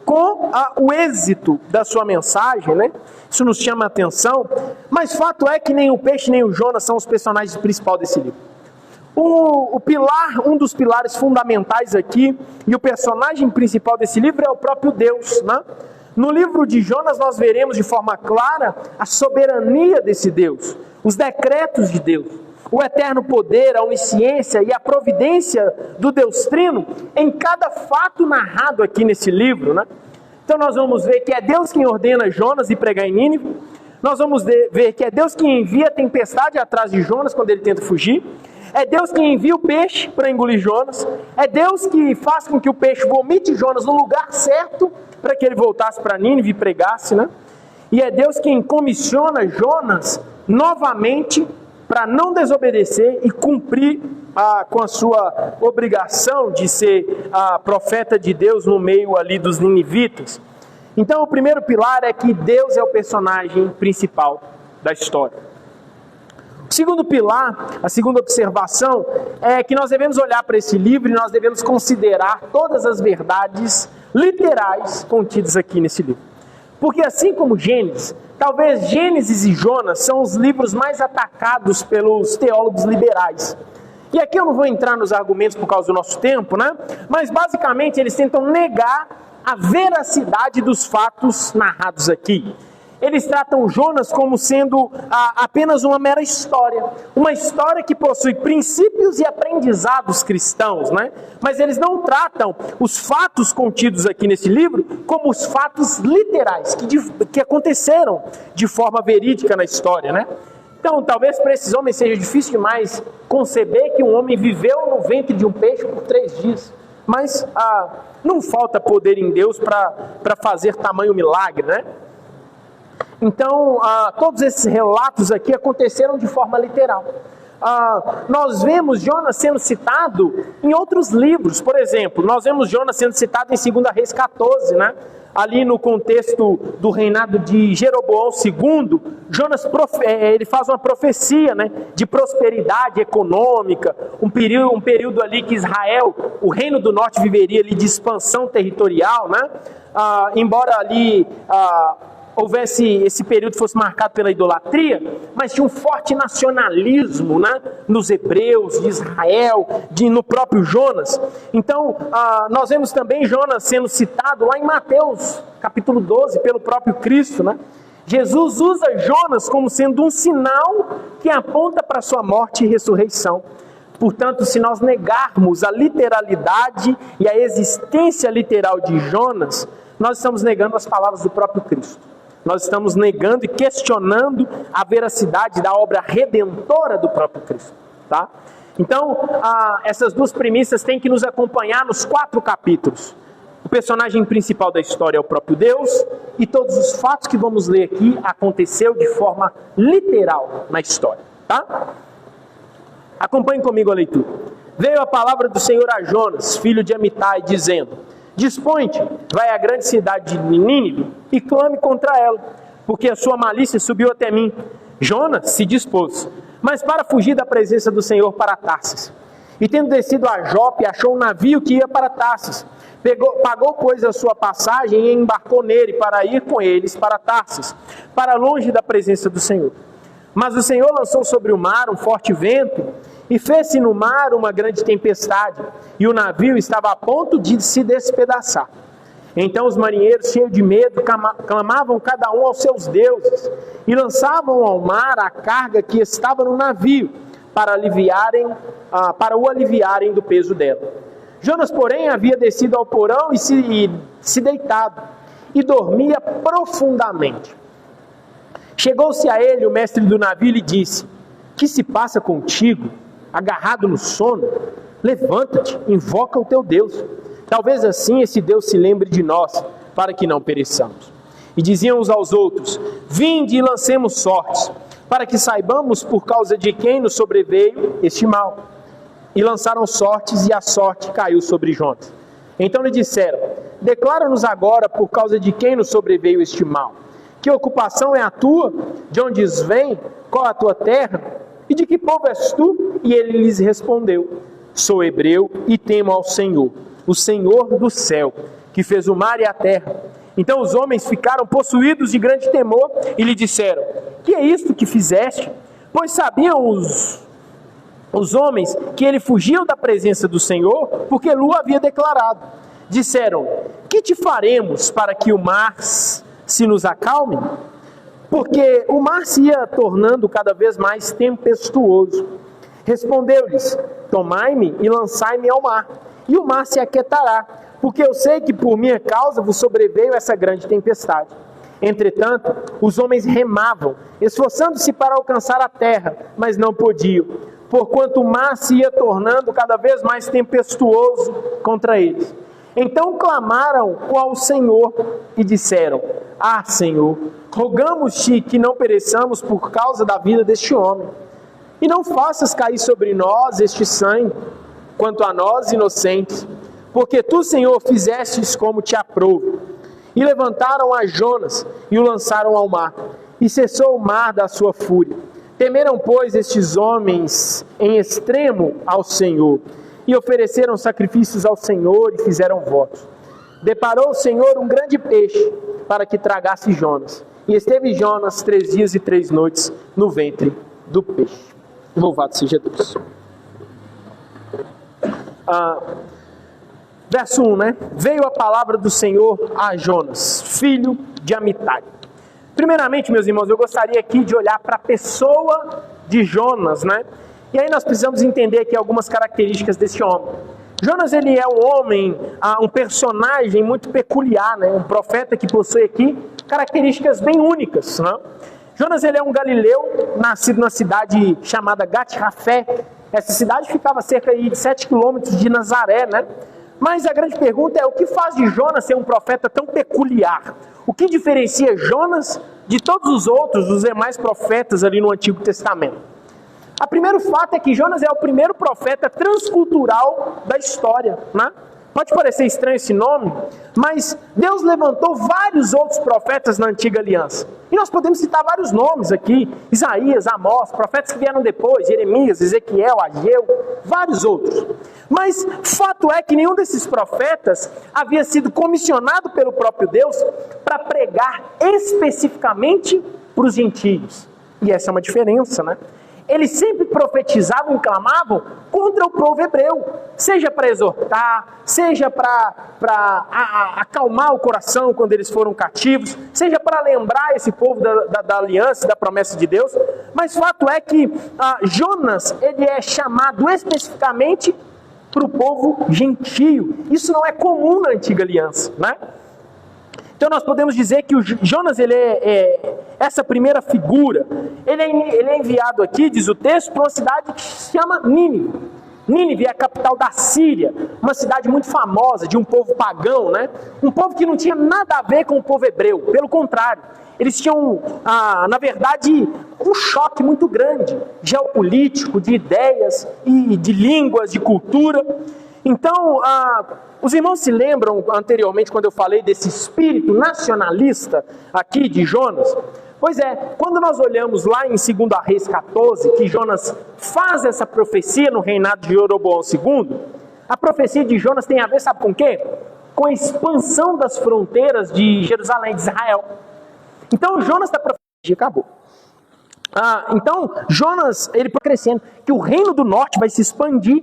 com o êxito da sua mensagem, né? Isso nos chama a atenção, mas fato é que nem o peixe nem o Jonas são os personagens principais desse livro. Um dos pilares fundamentais aqui, e o personagem principal desse livro é o próprio Deus, né? No livro de Jonas nós veremos de forma clara a soberania desse Deus, os decretos de Deus, o eterno poder, a onisciência e a providência do Deus Trino em cada fato narrado aqui nesse livro, né? Então nós vamos ver que é Deus quem ordena Jonas ir pregar em Nínive, nós vamos ver que é Deus quem envia a tempestade atrás de Jonas quando ele tenta fugir, é Deus quem envia o peixe para engolir Jonas, é Deus que faz com que o peixe vomite Jonas no lugar certo para que ele voltasse para Nínive e pregasse, né? E é Deus quem comissiona Jonas novamente para não desobedecer e cumprir com a sua obrigação de ser profeta de Deus no meio ali dos ninivitas. Então o primeiro pilar é que Deus é o personagem principal da história. O segundo pilar, a segunda observação, é que nós devemos olhar para esse livro e nós devemos considerar todas as verdades literais contidas aqui nesse livro. Porque assim como Gênesis, talvez Gênesis e Jonas são os livros mais atacados pelos teólogos liberais. E aqui eu não vou entrar nos argumentos por causa do nosso tempo, né? Mas basicamente eles tentam negar a veracidade dos fatos narrados aqui. Eles tratam Jonas como sendo apenas uma mera história. Uma história que possui princípios e aprendizados cristãos, né? Mas eles não tratam os fatos contidos aqui nesse livro como os fatos literais, que aconteceram de forma verídica na história, né? Então, talvez para esses homens seja difícil demais conceber que um homem viveu no ventre de um peixe por 3 dias. Mas não falta poder em Deus para fazer tamanho milagre, né? Então, todos esses relatos aqui aconteceram de forma literal. Nós vemos Jonas sendo citado em outros livros. Por exemplo, nós vemos Jonas sendo citado em 2 Reis 14, né? Ali no contexto do reinado de Jeroboão II, Jonas ele faz uma profecia, né, de prosperidade econômica, um período ali que Israel, o reino do norte, viveria ali de expansão territorial, né? Embora ali houvesse esse período fosse marcado pela idolatria, mas tinha um forte nacionalismo, né, nos hebreus, de Israel, no próprio Jonas. Então, nós vemos também Jonas sendo citado lá em Mateus, capítulo 12, pelo próprio Cristo, né? Jesus usa Jonas como sendo um sinal que aponta para a sua morte e ressurreição. Portanto, se nós negarmos a literalidade e a existência literal de Jonas, nós estamos negando as palavras do próprio Cristo. Nós estamos negando e questionando a veracidade da obra redentora do próprio Cristo, tá? Então, essas duas premissas têm que nos acompanhar nos 4 capítulos. O personagem principal da história é o próprio Deus, e todos os fatos que vamos ler aqui aconteceu de forma literal na história, tá? Acompanhe comigo a leitura. Veio a palavra do Senhor a Jonas, filho de Amitai, dizendo: Dispõe-te, vai à grande cidade de Nínive e clame contra ela, porque a sua malícia subiu até mim. Jonas se dispôs, mas para fugir da presença do Senhor para Tarsis. E tendo descido a Jope, achou um navio que ia para Tarsis. Pagou, pois, a sua passagem e embarcou nele para ir com eles para Tarsis, para longe da presença do Senhor. Mas o Senhor lançou sobre o mar um forte vento, e fez-se no mar uma grande tempestade, e o navio estava a ponto de se despedaçar. Então os marinheiros, cheios de medo, clamavam cada um aos seus deuses, e lançavam ao mar a carga que estava no navio, para o aliviarem do peso dela. Jonas, porém, havia descido ao porão e se deitado, e dormia profundamente. Chegou-se a ele o mestre do navio e lhe disse: que se passa contigo, agarrado no sono? Levanta-te, invoca o teu Deus. Talvez assim esse Deus se lembre de nós, para que não pereçamos. E diziam uns aos outros: vinde e lancemos sortes, para que saibamos por causa de quem nos sobreveio este mal. E lançaram sortes, e a sorte caiu sobre Jonas. Então lhe disseram: declara-nos agora por causa de quem nos sobreveio este mal. Que ocupação é a tua? De onde vem? Qual a tua terra? E de que povo és tu? E ele lhes respondeu: sou hebreu e temo ao Senhor, o Senhor do céu, que fez o mar e a terra. Então os homens ficaram possuídos de grande temor e lhe disseram: que é isto que fizeste? Pois sabiam os homens que ele fugiu da presença do Senhor, porque Lu havia declarado. Disseram: que te faremos para que o mar se nos acalme? Porque o mar se ia tornando cada vez mais tempestuoso. Respondeu-lhes: tomai-me e lançai-me ao mar, e o mar se aquietará, porque eu sei que por minha causa vos sobreveio essa grande tempestade. Entretanto, os homens remavam, esforçando-se para alcançar a terra, mas não podiam, porquanto o mar se ia tornando cada vez mais tempestuoso contra eles. Então clamaram ao Senhor e disseram: ah, Senhor, rogamos-te que não pereçamos por causa da vida deste homem. E não faças cair sobre nós este sangue, quanto a nós inocentes, porque tu, Senhor, fizestes como te aprouve. E levantaram a Jonas e o lançaram ao mar, e cessou o mar da sua fúria. Temeram, pois, estes homens em extremo ao Senhor, e ofereceram sacrifícios ao Senhor e fizeram votos. Deparou o Senhor um grande peixe para que tragasse Jonas, e esteve Jonas 3 dias e 3 noites no ventre do peixe. Louvado seja Deus. Verso 1, né? Veio a palavra do Senhor a Jonas, filho de Amitai. Primeiramente, meus irmãos, eu gostaria aqui de olhar para a pessoa de Jonas, né? E aí nós precisamos entender aqui algumas características desse homem. Jonas, ele é um homem, um personagem muito peculiar, né? Um profeta que possui aqui características bem únicas, né? Jonas, ele é um galileu, nascido na cidade chamada Gat-Rafé. Essa cidade ficava a cerca de 7 quilômetros de Nazaré, né? Mas a grande pergunta é: o que faz de Jonas ser um profeta tão peculiar? O que diferencia Jonas de todos os outros, os demais profetas ali no Antigo Testamento? O primeiro fato é que Jonas é o primeiro profeta transcultural da história, né? Pode parecer estranho esse nome, mas Deus levantou vários outros profetas na Antiga Aliança. E nós podemos citar vários nomes aqui: Isaías, Amós, profetas que vieram depois, Jeremias, Ezequiel, Ageu, vários outros. Mas fato é que nenhum desses profetas havia sido comissionado pelo próprio Deus para pregar especificamente para os gentios. E essa é uma diferença, né? Eles sempre profetizavam e clamavam contra o povo hebreu, seja para exortar, seja para acalmar o coração quando eles foram cativos, seja para lembrar esse povo da aliança, da promessa de Deus. Mas fato é que Jonas, ele é chamado especificamente para o povo gentio. Isso não é comum na Antiga Aliança, né? Então nós podemos dizer que o Jonas, ele é essa primeira figura. Ele é enviado aqui, diz o texto, para uma cidade que se chama Nínive. Nínive é a capital da Síria, uma cidade muito famosa, de um povo pagão, né? Um povo que não tinha nada a ver com o povo hebreu, pelo contrário. Eles tinham, na verdade, um choque muito grande, geopolítico, de ideias, e de línguas, de cultura. Então, os irmãos se lembram anteriormente quando eu falei desse espírito nacionalista aqui de Jonas? Pois é, quando nós olhamos lá em 2 Reis 14, que Jonas faz essa profecia no reinado de Jeroboão II, a profecia de Jonas tem a ver, sabe com o quê? Com a expansão das fronteiras de Jerusalém, de Israel. Então, Jonas está profetizando, acabou. Então, Jonas, ele está crescendo, que o reino do norte vai se expandir.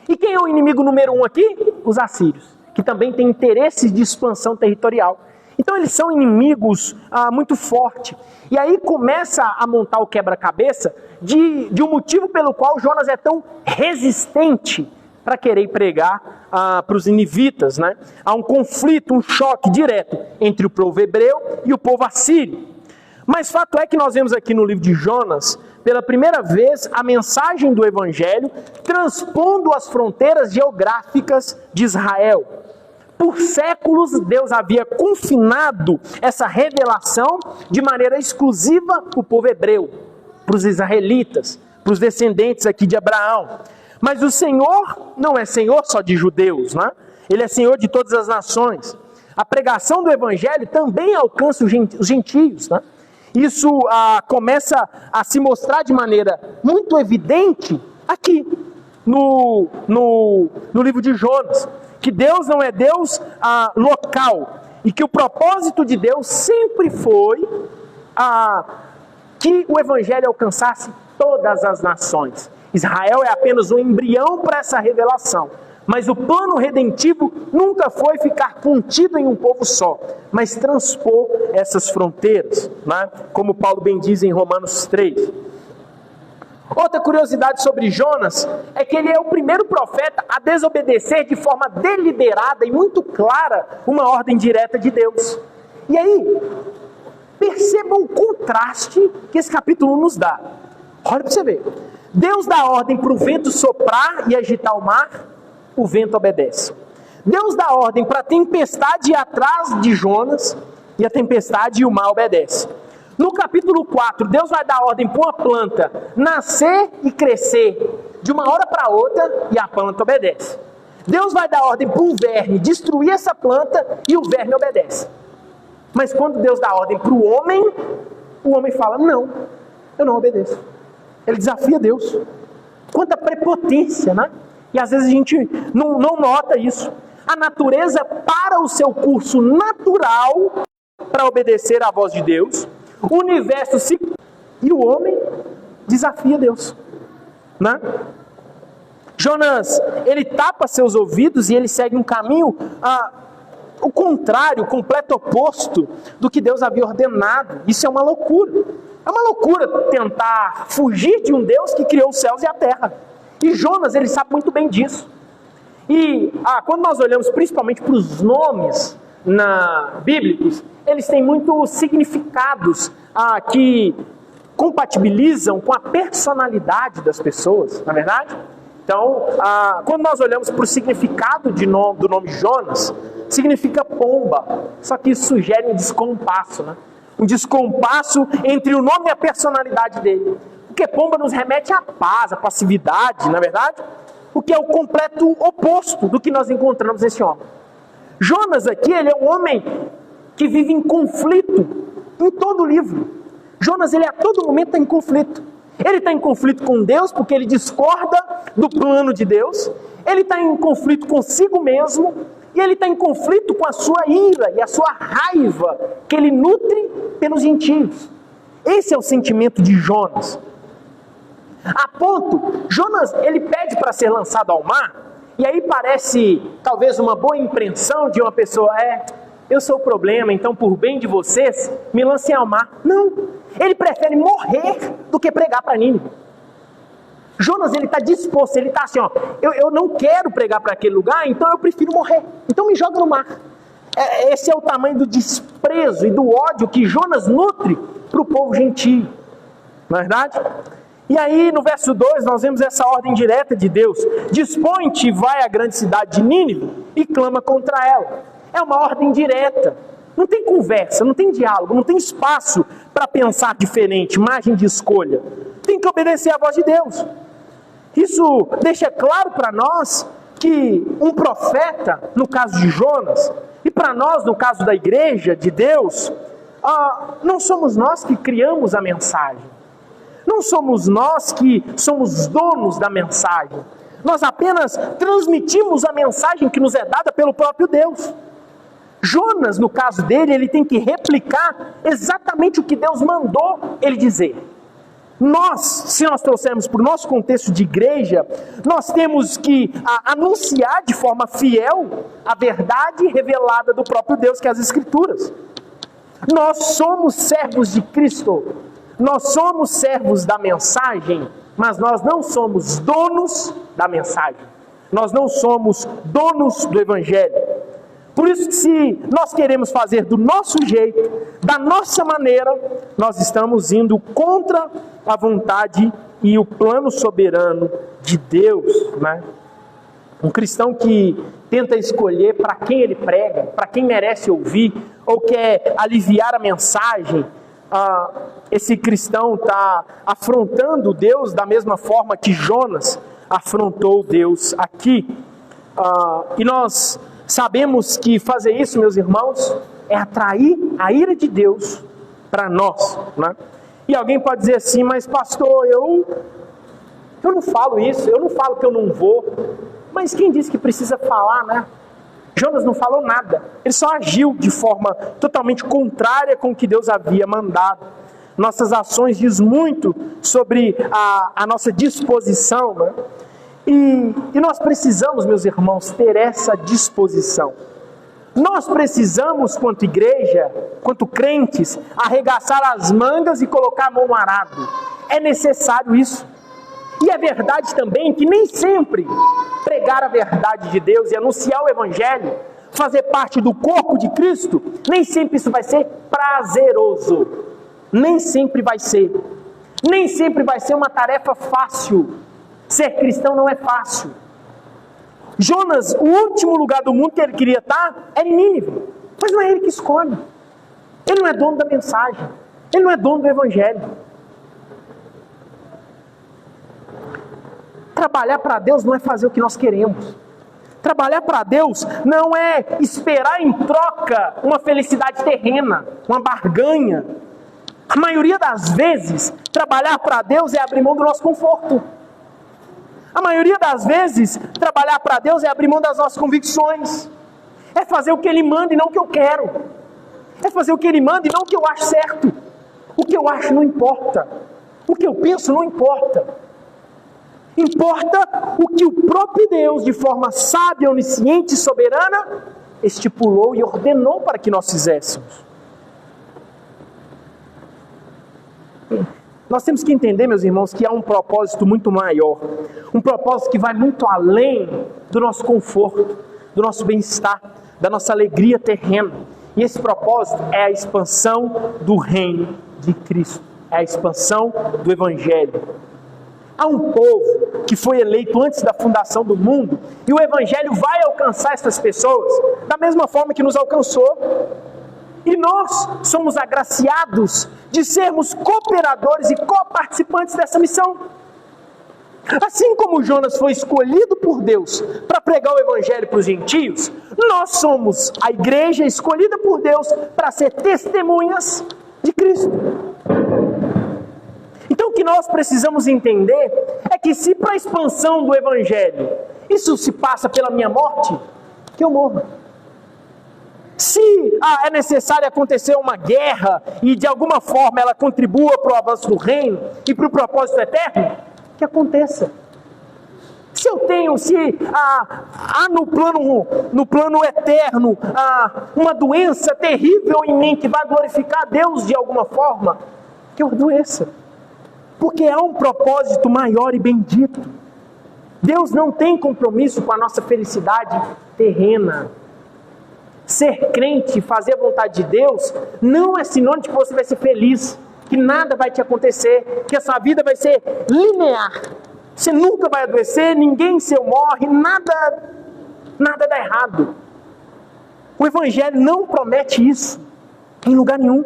E quem é o inimigo número 1 aqui? Os assírios, que também têm interesses de expansão territorial. Então eles são inimigos muito fortes. E aí começa a montar o quebra-cabeça de um motivo pelo qual Jonas é tão resistente para querer pregar para os ninivitas, né? Há um conflito, um choque direto entre o povo hebreu e o povo assírio. Mas fato é que nós vemos aqui no livro de Jonas, pela primeira vez, a mensagem do Evangelho transpondo as fronteiras geográficas de Israel. Por séculos, Deus havia confinado essa revelação de maneira exclusiva para o povo hebreu, para os israelitas, para os descendentes aqui de Abraão. Mas o Senhor não é Senhor só de judeus, né? Ele é Senhor de todas as nações. A pregação do Evangelho também alcança os gentios, né? Isso começa a se mostrar de maneira muito evidente aqui no livro de Jonas, que Deus não é Deus local, e que o propósito de Deus sempre foi que o Evangelho alcançasse todas as nações. Israel é apenas um embrião para essa revelação. Mas o plano redentivo nunca foi ficar contido em um povo só, mas transpor essas fronteiras, né? Como Paulo bem diz em Romanos 3. Outra curiosidade sobre Jonas é que ele é o primeiro profeta a desobedecer de forma deliberada e muito clara uma ordem direta de Deus. E aí, perceba o contraste que esse capítulo nos dá. Olha para você ver. Deus dá ordem para o vento soprar e agitar o mar, o vento obedece. Deus dá ordem para a tempestade ir atrás de Jonas, e a tempestade e o mar obedecem. No capítulo 4, Deus vai dar ordem para uma planta nascer e crescer de uma hora para outra, e a planta obedece. Deus vai dar ordem para um verme destruir essa planta, e o verme obedece. Mas quando Deus dá ordem para o homem fala, não, eu não obedeço. Ele desafia Deus. Quanta prepotência, né? E às vezes a gente não nota isso. A natureza para o seu curso natural para obedecer à voz de Deus. O universo se... E o homem desafia Deus, né? Jonas, ele tapa seus ouvidos e ele segue um caminho o contrário, o completo oposto do que Deus havia ordenado. Isso é uma loucura. É uma loucura tentar fugir de um Deus que criou os céus e a terra. E Jonas, ele sabe muito bem disso. E quando nós olhamos principalmente para os nomes bíblicos, eles têm muitos significados que compatibilizam com a personalidade das pessoas, não é verdade? Então, quando nós olhamos para o significado do nome Jonas, significa pomba. Só que isso sugere um descompasso, né? Um descompasso entre o nome e a personalidade dele. Porque pomba nos remete à paz, à passividade, não é verdade? O que é o completo oposto do que nós encontramos nesse homem. Jonas aqui, ele é um homem que vive em conflito em todo o livro. Jonas, ele a todo momento está em conflito. Ele está em conflito com Deus porque ele discorda do plano de Deus. Ele está em conflito consigo mesmo. E ele está em conflito com a sua ira e a sua raiva que ele nutre pelos gentios. Esse é o sentimento de Jonas. A ponto, Jonas, ele pede para ser lançado ao mar, e aí parece talvez uma boa impressão de uma pessoa, eu sou o problema, então por bem de vocês, me lancem ao mar. Não, ele prefere morrer do que pregar para Nínive. Jonas, ele está disposto, ele está assim, eu não quero pregar para aquele lugar, então eu prefiro morrer, então me joga no mar. Esse é o tamanho do desprezo e do ódio que Jonas nutre para o povo gentio, não é verdade? E aí no verso 2 nós vemos essa ordem direta de Deus: dispõe-te e vai à grande cidade de Nínive e clama contra ela. É uma ordem direta, não tem conversa, não tem diálogo, não tem espaço para pensar diferente, margem de escolha. Tem que obedecer à voz de Deus. Isso deixa claro para nós que um profeta, no caso de Jonas, e para nós, no caso da igreja de Deus, não somos nós que criamos a mensagem. Não somos nós que somos donos da mensagem. Nós apenas transmitimos a mensagem que nos é dada pelo próprio Deus. Jonas, no caso dele, ele tem que replicar exatamente o que Deus mandou ele dizer. Se nós trouxermos para o nosso contexto de igreja, nós temos que anunciar de forma fiel a verdade revelada do próprio Deus, que é as Escrituras. Nós somos servos de Cristo, nós somos servos da mensagem, mas nós não somos donos da mensagem. Nós não somos donos do Evangelho. Por isso que se nós queremos fazer do nosso jeito, da nossa maneira, nós estamos indo contra a vontade e o plano soberano de Deus, né? Um cristão que tenta escolher para quem ele prega, para quem merece ouvir, ou quer aliviar a mensagem, esse cristão está afrontando Deus da mesma forma que Jonas afrontou Deus aqui. E nós sabemos que fazer isso, meus irmãos, é atrair a ira de Deus para nós, né? E alguém pode dizer assim, mas pastor, eu não falo isso, eu não falo que eu não vou. Mas quem disse que precisa falar, né? Jonas não falou nada, ele só agiu de forma totalmente contrária com o que Deus havia mandado. Nossas ações diz muito sobre a nossa disposição, né? E nós precisamos, meus irmãos, ter essa disposição. Nós precisamos, quanto igreja, quanto crentes, arregaçar as mangas e colocar a mão no arado. É necessário isso. E é verdade também que nem sempre pregar a verdade de Deus e anunciar o Evangelho, fazer parte do corpo de Cristo, nem sempre isso vai ser prazeroso. Nem sempre vai ser. Nem sempre vai ser uma tarefa fácil. Ser cristão não é fácil. Jonas, o último lugar do mundo que ele queria estar é Nínive. Mas não é ele que escolhe. Ele não é dono da mensagem. Ele não é dono do Evangelho. Trabalhar para Deus não é fazer o que nós queremos. Trabalhar para Deus não é esperar em troca uma felicidade terrena, uma barganha. A maioria das vezes, trabalhar para Deus é abrir mão do nosso conforto. A maioria das vezes, trabalhar para Deus é abrir mão das nossas convicções. É fazer o que Ele manda e não o que eu quero. É fazer o que Ele manda e não o que eu acho certo. O que eu acho não importa. O que eu penso não importa. Importa o que o próprio Deus, de forma sábia, onisciente e soberana, estipulou e ordenou para que nós fizéssemos. Nós temos que entender, meus irmãos, que há um propósito muito maior. Um propósito que vai muito além do nosso conforto, do nosso bem-estar, da nossa alegria terrena. E esse propósito é a expansão do reino de Cristo. É a expansão do Evangelho. Há um povo que foi eleito antes da fundação do mundo e o Evangelho vai alcançar essas pessoas da mesma forma que nos alcançou. E nós somos agraciados de sermos cooperadores e coparticipantes dessa missão. Assim como Jonas foi escolhido por Deus para pregar o Evangelho para os gentios, nós somos a igreja escolhida por Deus para ser testemunhas de Cristo. Então o que nós precisamos entender é que se para a expansão do Evangelho isso se passa pela minha morte, que eu morra. Se é necessário acontecer uma guerra e de alguma forma ela contribua para o avanço do reino e para o propósito eterno, que aconteça. Se há no plano eterno uma doença terrível em mim que vai glorificar a Deus de alguma forma, que eu adoeça. Porque há um propósito maior e bendito. Deus não tem compromisso com a nossa felicidade terrena. Ser crente, fazer a vontade de Deus, não é sinônimo de que você vai ser feliz, que nada vai te acontecer, que a sua vida vai ser linear. Você nunca vai adoecer, ninguém seu morre, nada dá errado. O Evangelho não promete isso em lugar nenhum.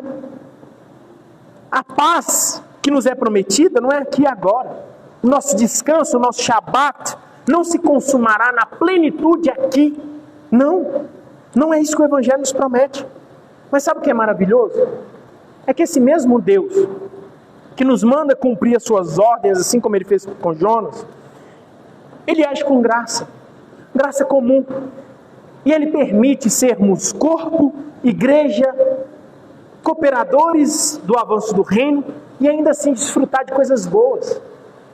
A paz que nos é prometida não é aqui e agora. O nosso descanso, o nosso Shabat, não se consumará na plenitude aqui. Não é isso que o Evangelho nos promete. Mas sabe o que é maravilhoso? É que esse mesmo Deus, que nos manda cumprir as suas ordens, assim como Ele fez com Jonas, Ele age com graça comum. E Ele permite sermos corpo, igreja, cooperadores do avanço do reino, e ainda assim desfrutar de coisas boas.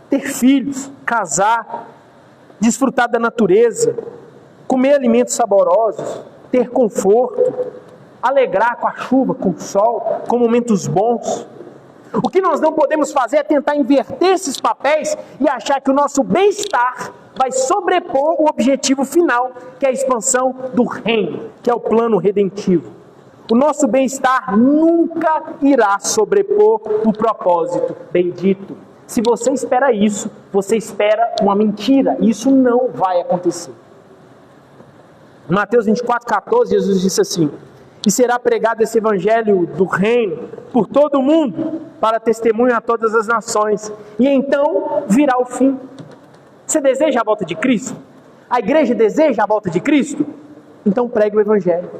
Ter filhos, casar, desfrutar da natureza, comer alimentos saborosos, ter conforto, alegrar com a chuva, com o sol, com momentos bons. O que nós não podemos fazer é tentar inverter esses papéis e achar que o nosso bem-estar vai sobrepor o objetivo final, que é a expansão do reino, que é o plano redentivo. O nosso bem-estar nunca irá sobrepor o propósito bendito. Se você espera isso, você espera uma mentira. Isso não vai acontecer. Em Mateus 24:14, Jesus disse assim: e será pregado esse evangelho do reino por todo o mundo, para testemunho a todas as nações. E então virá o fim. Você deseja a volta de Cristo? A igreja deseja a volta de Cristo? Então pregue o evangelho.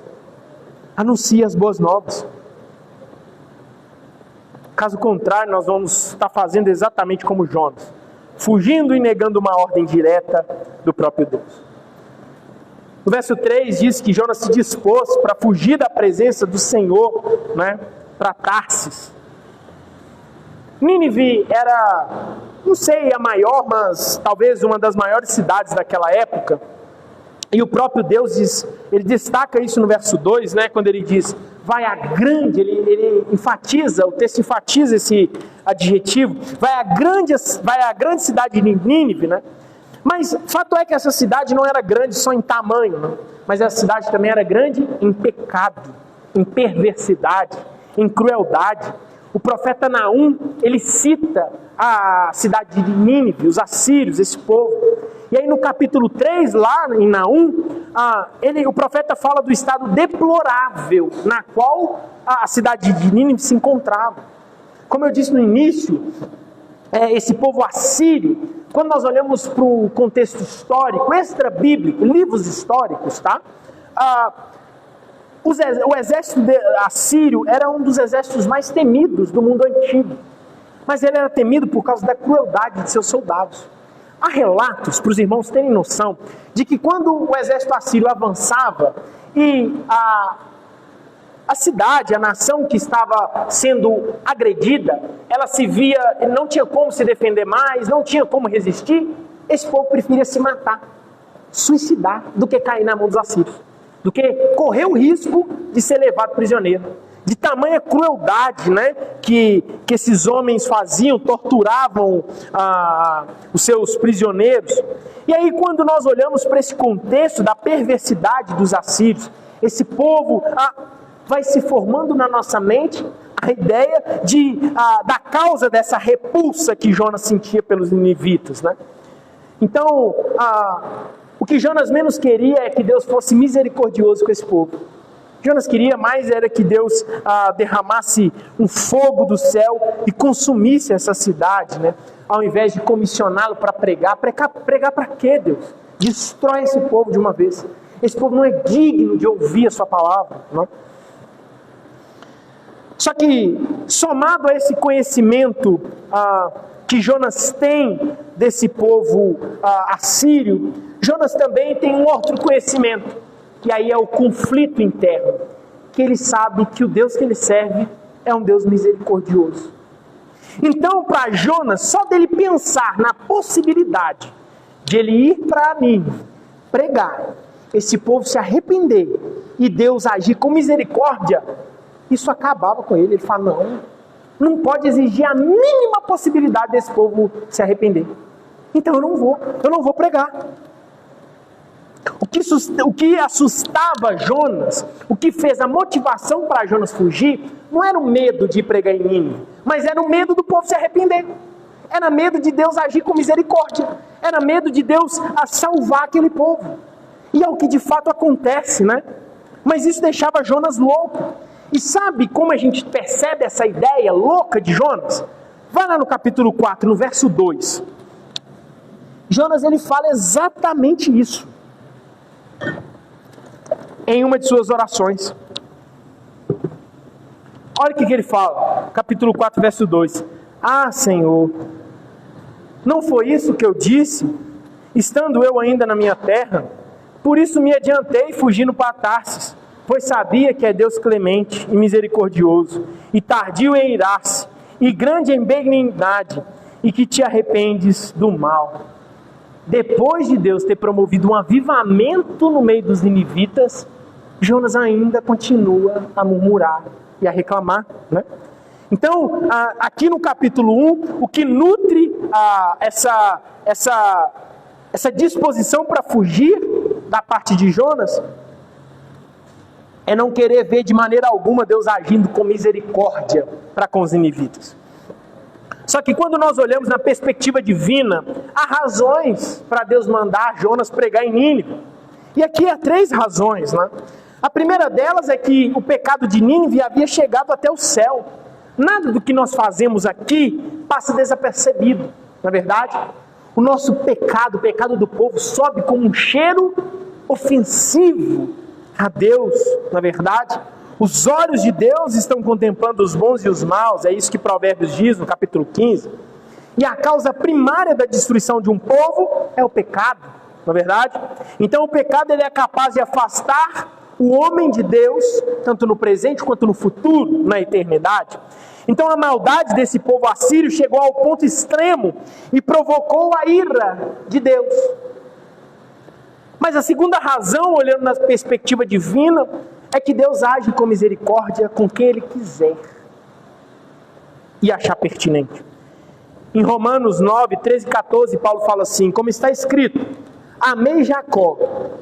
Anuncie as boas novas. Caso contrário, nós vamos estar fazendo exatamente como Jonas, fugindo e negando uma ordem direta do próprio Deus. No verso 3 diz que Jonas se dispôs para fugir da presença do Senhor, né, para Tarsis. Nínive era, não sei a maior, mas talvez uma das maiores cidades daquela época. E o próprio Deus diz, ele destaca isso no verso 2, né, quando ele diz, vai a grande, ele enfatiza, o texto enfatiza esse adjetivo, vai a grande cidade de Nínive, né? Mas fato é que essa cidade não era grande só em tamanho, né? Mas essa cidade também era grande em pecado, em perversidade, em crueldade. O profeta Naum, ele cita a cidade de Nínive, os assírios, esse povo. E aí no capítulo 3, lá em Naum, o profeta fala do estado deplorável na qual a cidade de Nínive se encontrava. Como eu disse no início, esse povo assírio, quando nós olhamos para o contexto histórico, extra-bíblico, livros históricos, tá? O exército assírio era um dos exércitos mais temidos do mundo antigo. Mas ele era temido por causa da crueldade de seus soldados. Há relatos, para os irmãos terem noção, de que quando o exército assírio avançava e a cidade, a nação que estava sendo agredida, ela se via, não tinha como se defender mais, não tinha como resistir, esse povo preferia se matar, suicidar, do que cair na mão dos assírios, do que correr o risco de ser levado prisioneiro. De tamanha crueldade, né, que esses homens faziam, torturavam os seus prisioneiros. E aí quando nós olhamos para esse contexto da perversidade dos assírios, esse povo vai se formando na nossa mente a ideia da causa dessa repulsa que Jonas sentia pelos ninivitas, né? Então, o que Jonas menos queria é que Deus fosse misericordioso com esse povo. Jonas queria mais era que Deus derramasse um fogo do céu e consumisse essa cidade, né? Ao invés de comissioná-lo para pregar. Pregar para quê, Deus? Destrói esse povo de uma vez. Esse povo não é digno de ouvir a sua palavra, não? Só que, somado a esse conhecimento que Jonas tem desse povo assírio, Jonas também tem um outro conhecimento, que aí é o conflito interno, que ele sabe que o Deus que ele serve é um Deus misericordioso. Então, para Jonas, só dele pensar na possibilidade de ele ir para Nínive, pregar, esse povo se arrepender e Deus agir com misericórdia, isso acabava com ele. Ele fala, não pode exigir a mínima possibilidade desse povo se arrepender. Então eu não vou pregar. O que assustava Jonas, o que fez a motivação para Jonas fugir, não era o medo de ir pregar em Nínive, mas era o medo do povo se arrepender. Era medo de Deus agir com misericórdia. Era medo de Deus salvar aquele povo. E é o que de fato acontece, né? Mas isso deixava Jonas louco. E sabe como a gente percebe essa ideia louca de Jonas? Vai lá no capítulo 4, no verso 2. Jonas, ele fala exatamente isso em uma de suas orações. Olha o que ele fala, capítulo 4, verso 2. Senhor, não foi isso que eu disse, estando eu ainda na minha terra? Por isso me adiantei fugindo para Tarsis, pois sabia que é Deus clemente e misericordioso, e tardio em irar-se, e grande em benignidade, e que te arrependes do mal. Depois de Deus ter promovido um avivamento no meio dos ninivitas, Jonas ainda continua a murmurar e a reclamar, né? Então, aqui no capítulo 1, o que nutre essa disposição para fugir da parte de Jonas, é não querer ver de maneira alguma Deus agindo com misericórdia para com os ninivitas. Só que quando nós olhamos na perspectiva divina, há razões para Deus mandar Jonas pregar em Nínive. E aqui há 3 razões, né? A primeira delas é que o pecado de Nínive havia chegado até o céu. Nada do que nós fazemos aqui passa desapercebido, não é verdade? O nosso pecado, o pecado do povo, sobe como um cheiro ofensivo a Deus, não é verdade? Os olhos de Deus estão contemplando os bons e os maus, é isso que Provérbios diz no capítulo 15. E a causa primária da destruição de um povo é o pecado, não é verdade? Então o pecado ele é capaz de afastar o homem de Deus, tanto no presente quanto no futuro, na eternidade. Então a maldade desse povo assírio chegou ao ponto extremo e provocou a ira de Deus. Mas a segunda razão, olhando na perspectiva divina, é que Deus age com misericórdia com quem Ele quiser e achar pertinente. Em Romanos 9, 13 e 14, Paulo fala assim, como está escrito, amei Jacó,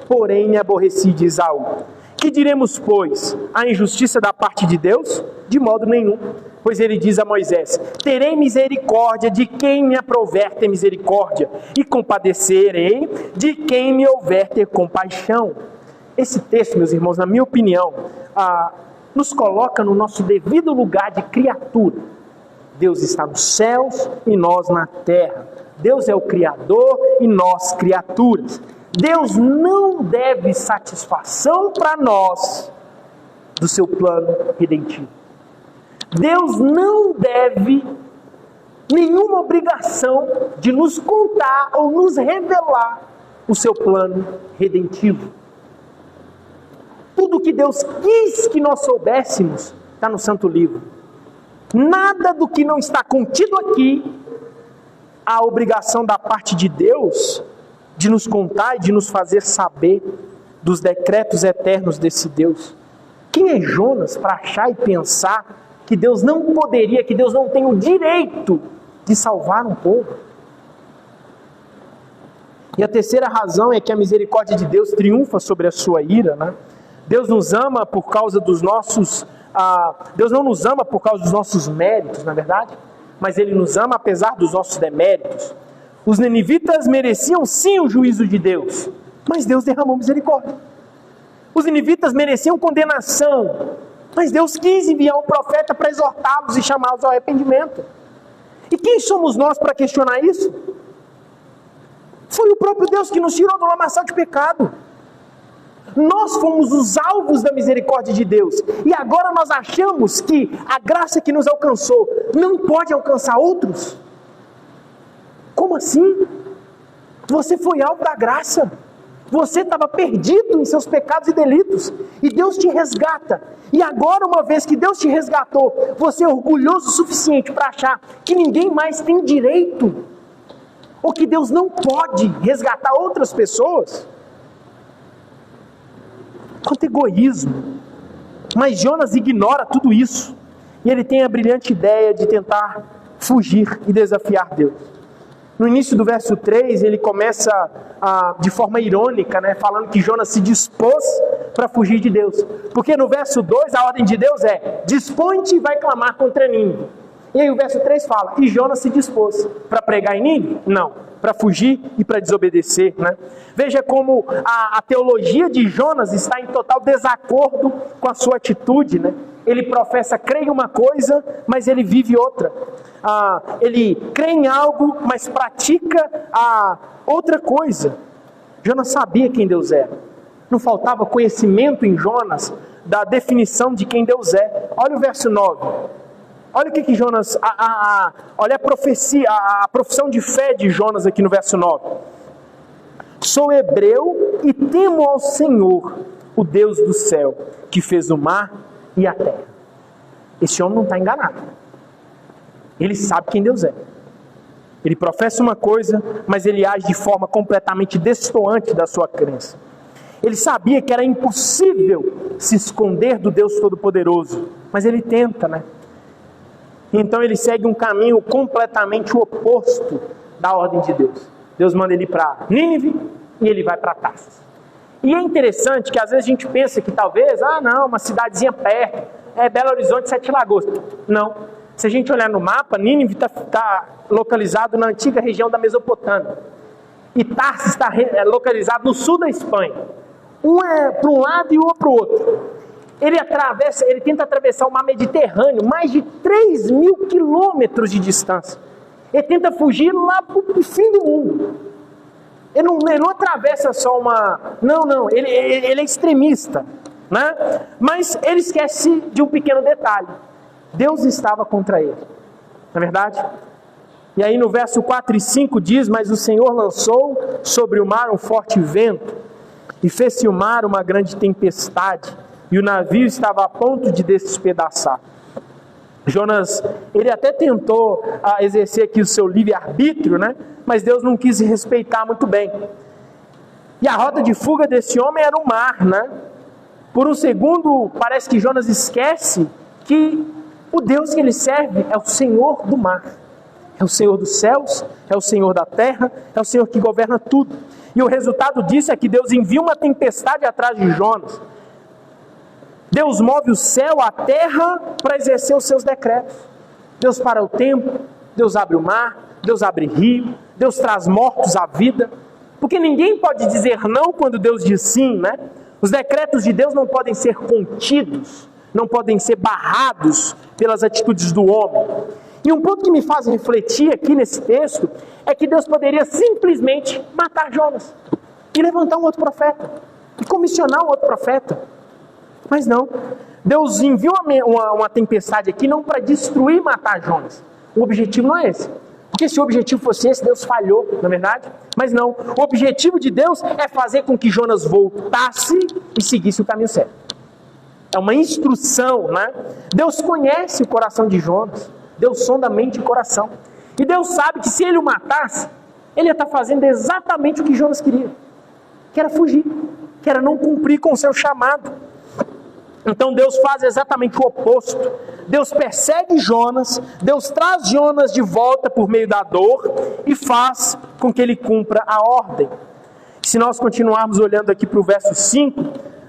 porém me aborreci de Esaú. Que diremos, pois, a injustiça da parte de Deus? De modo nenhum. Pois ele diz a Moisés, terei misericórdia de quem me aprouver ter misericórdia, e compadecerei de quem me houver ter compaixão. Esse texto, meus irmãos, na minha opinião, nos coloca no nosso devido lugar de criatura. Deus está nos céus e nós na terra. Deus é o Criador e nós criaturas. Deus não deve satisfação para nós do seu plano redentivo. Deus não deve nenhuma obrigação de nos contar ou nos revelar o seu plano redentivo. Tudo que Deus quis que nós soubéssemos está no Santo Livro. Nada do que não está contido aqui, há obrigação da parte de Deus de nos contar e de nos fazer saber dos decretos eternos desse Deus. Quem é Jonas para achar e pensar que Deus não poderia, que Deus não tem o direito de salvar um povo? E a terceira razão é que a misericórdia de Deus triunfa sobre a sua ira, né? Deus nos ama por causa dos nossos... Deus não nos ama por causa dos nossos méritos, na é verdade? Mas Ele nos ama apesar dos nossos deméritos. Os ninivitas mereciam sim o juízo de Deus, mas Deus derramou misericórdia. Os ninivitas mereciam condenação, mas Deus quis enviar um profeta para exortá-los e chamá-los ao arrependimento. E quem somos nós para questionar isso? Foi o próprio Deus que nos tirou do lamaçal de pecado. Nós fomos os alvos da misericórdia de Deus. E agora nós achamos que a graça que nos alcançou não pode alcançar outros? Como assim? Você foi alvo da graça. Você estava perdido em seus pecados e delitos. E Deus te resgata. E agora, uma vez que Deus te resgatou, você é orgulhoso o suficiente para achar que ninguém mais tem direito, ou que Deus não pode resgatar outras pessoas? Quanto egoísmo! Mas Jonas ignora tudo isso. E ele tem a brilhante ideia de tentar fugir e desafiar Deus. No início do verso 3, ele começa de forma irônica, né, falando que Jonas se dispôs para fugir de Deus. Porque no verso 2, a ordem de Deus é: dispõe-te e vai clamar contra Nínive. E aí o verso 3 fala: e Jonas se dispôs para pregar em Nínive? Não, para fugir e para desobedecer, né? Veja como a teologia de Jonas está em total desacordo com a sua atitude, né? Ele professa crer em uma coisa, mas ele vive outra. Ele crê em algo, mas pratica outra coisa. Jonas sabia quem Deus era. Não faltava conhecimento em Jonas da definição de quem Deus é. Olha o verso 9. Olha o que Jonas... olha a profecia, a profissão de fé de Jonas aqui no verso 9. Sou hebreu e temo ao Senhor, o Deus do céu, que fez o mar e a terra. Esse homem não está enganado. Ele sabe quem Deus é. Ele professa uma coisa, mas ele age de forma completamente destoante da sua crença. Ele sabia que era impossível se esconder do Deus Todo-Poderoso, mas ele tenta, né? Então ele segue um caminho completamente oposto da ordem de Deus. Deus manda ele ir para Nínive e ele vai para Tarsis. E é interessante que às vezes a gente pensa que talvez, não, uma cidadezinha perto, Belo Horizonte, Sete Lagoas. Não. Se a gente olhar no mapa, Nínive está localizado na antiga região da Mesopotâmia. E Tarsis está localizado no sul da Espanha. Um é para um lado e o outro para o outro. Ele tenta atravessar o mar Mediterrâneo, mais de 3.000 quilômetros de distância. Ele tenta fugir lá para o fim do mundo. Ele não atravessa só uma... Não, ele é extremista, né? Mas ele esquece de um pequeno detalhe. Deus estava contra ele, não é verdade? E aí no verso 4 e 5 diz: mas o Senhor lançou sobre o mar um forte vento, e fez-se o mar uma grande tempestade, e o navio estava a ponto de despedaçar. Jonas, ele até tentou exercer aqui o seu livre-arbítrio, né? Mas Deus não quis respeitar muito bem. E a rota de fuga desse homem era o mar, né? Por um segundo, parece que Jonas esquece que o Deus que ele serve é o Senhor do mar. É o Senhor dos céus, é o Senhor da terra, é o Senhor que governa tudo. E o resultado disso é que Deus envia uma tempestade atrás de Jonas. Deus move o céu, a terra, para exercer os seus decretos. Deus para o tempo, Deus abre o mar, Deus abre rio, Deus traz mortos à vida. Porque ninguém pode dizer não quando Deus diz sim, né? Os decretos de Deus não podem ser contidos, não podem ser barrados pelas atitudes do homem. E um ponto que me faz refletir aqui nesse texto é que Deus poderia simplesmente matar Jonas e levantar um outro profeta, e comissionar um outro profeta. Mas não, Deus enviou uma tempestade aqui não para destruir e matar Jonas. O objetivo não é esse. Porque se o objetivo fosse esse, Deus falhou, não é verdade? Mas não, o objetivo de Deus é fazer com que Jonas voltasse e seguisse o caminho certo. É uma instrução, né? Deus conhece o coração de Jonas. Deus sonda a mente e o coração. E Deus sabe que se ele o matasse, ele ia estar fazendo exatamente o que Jonas queria. Que era fugir. Que era não cumprir com o seu chamado. Então Deus faz exatamente o oposto. Deus persegue Jonas, Deus traz Jonas de volta por meio da dor e faz com que ele cumpra a ordem. Se nós continuarmos olhando aqui para o verso 5,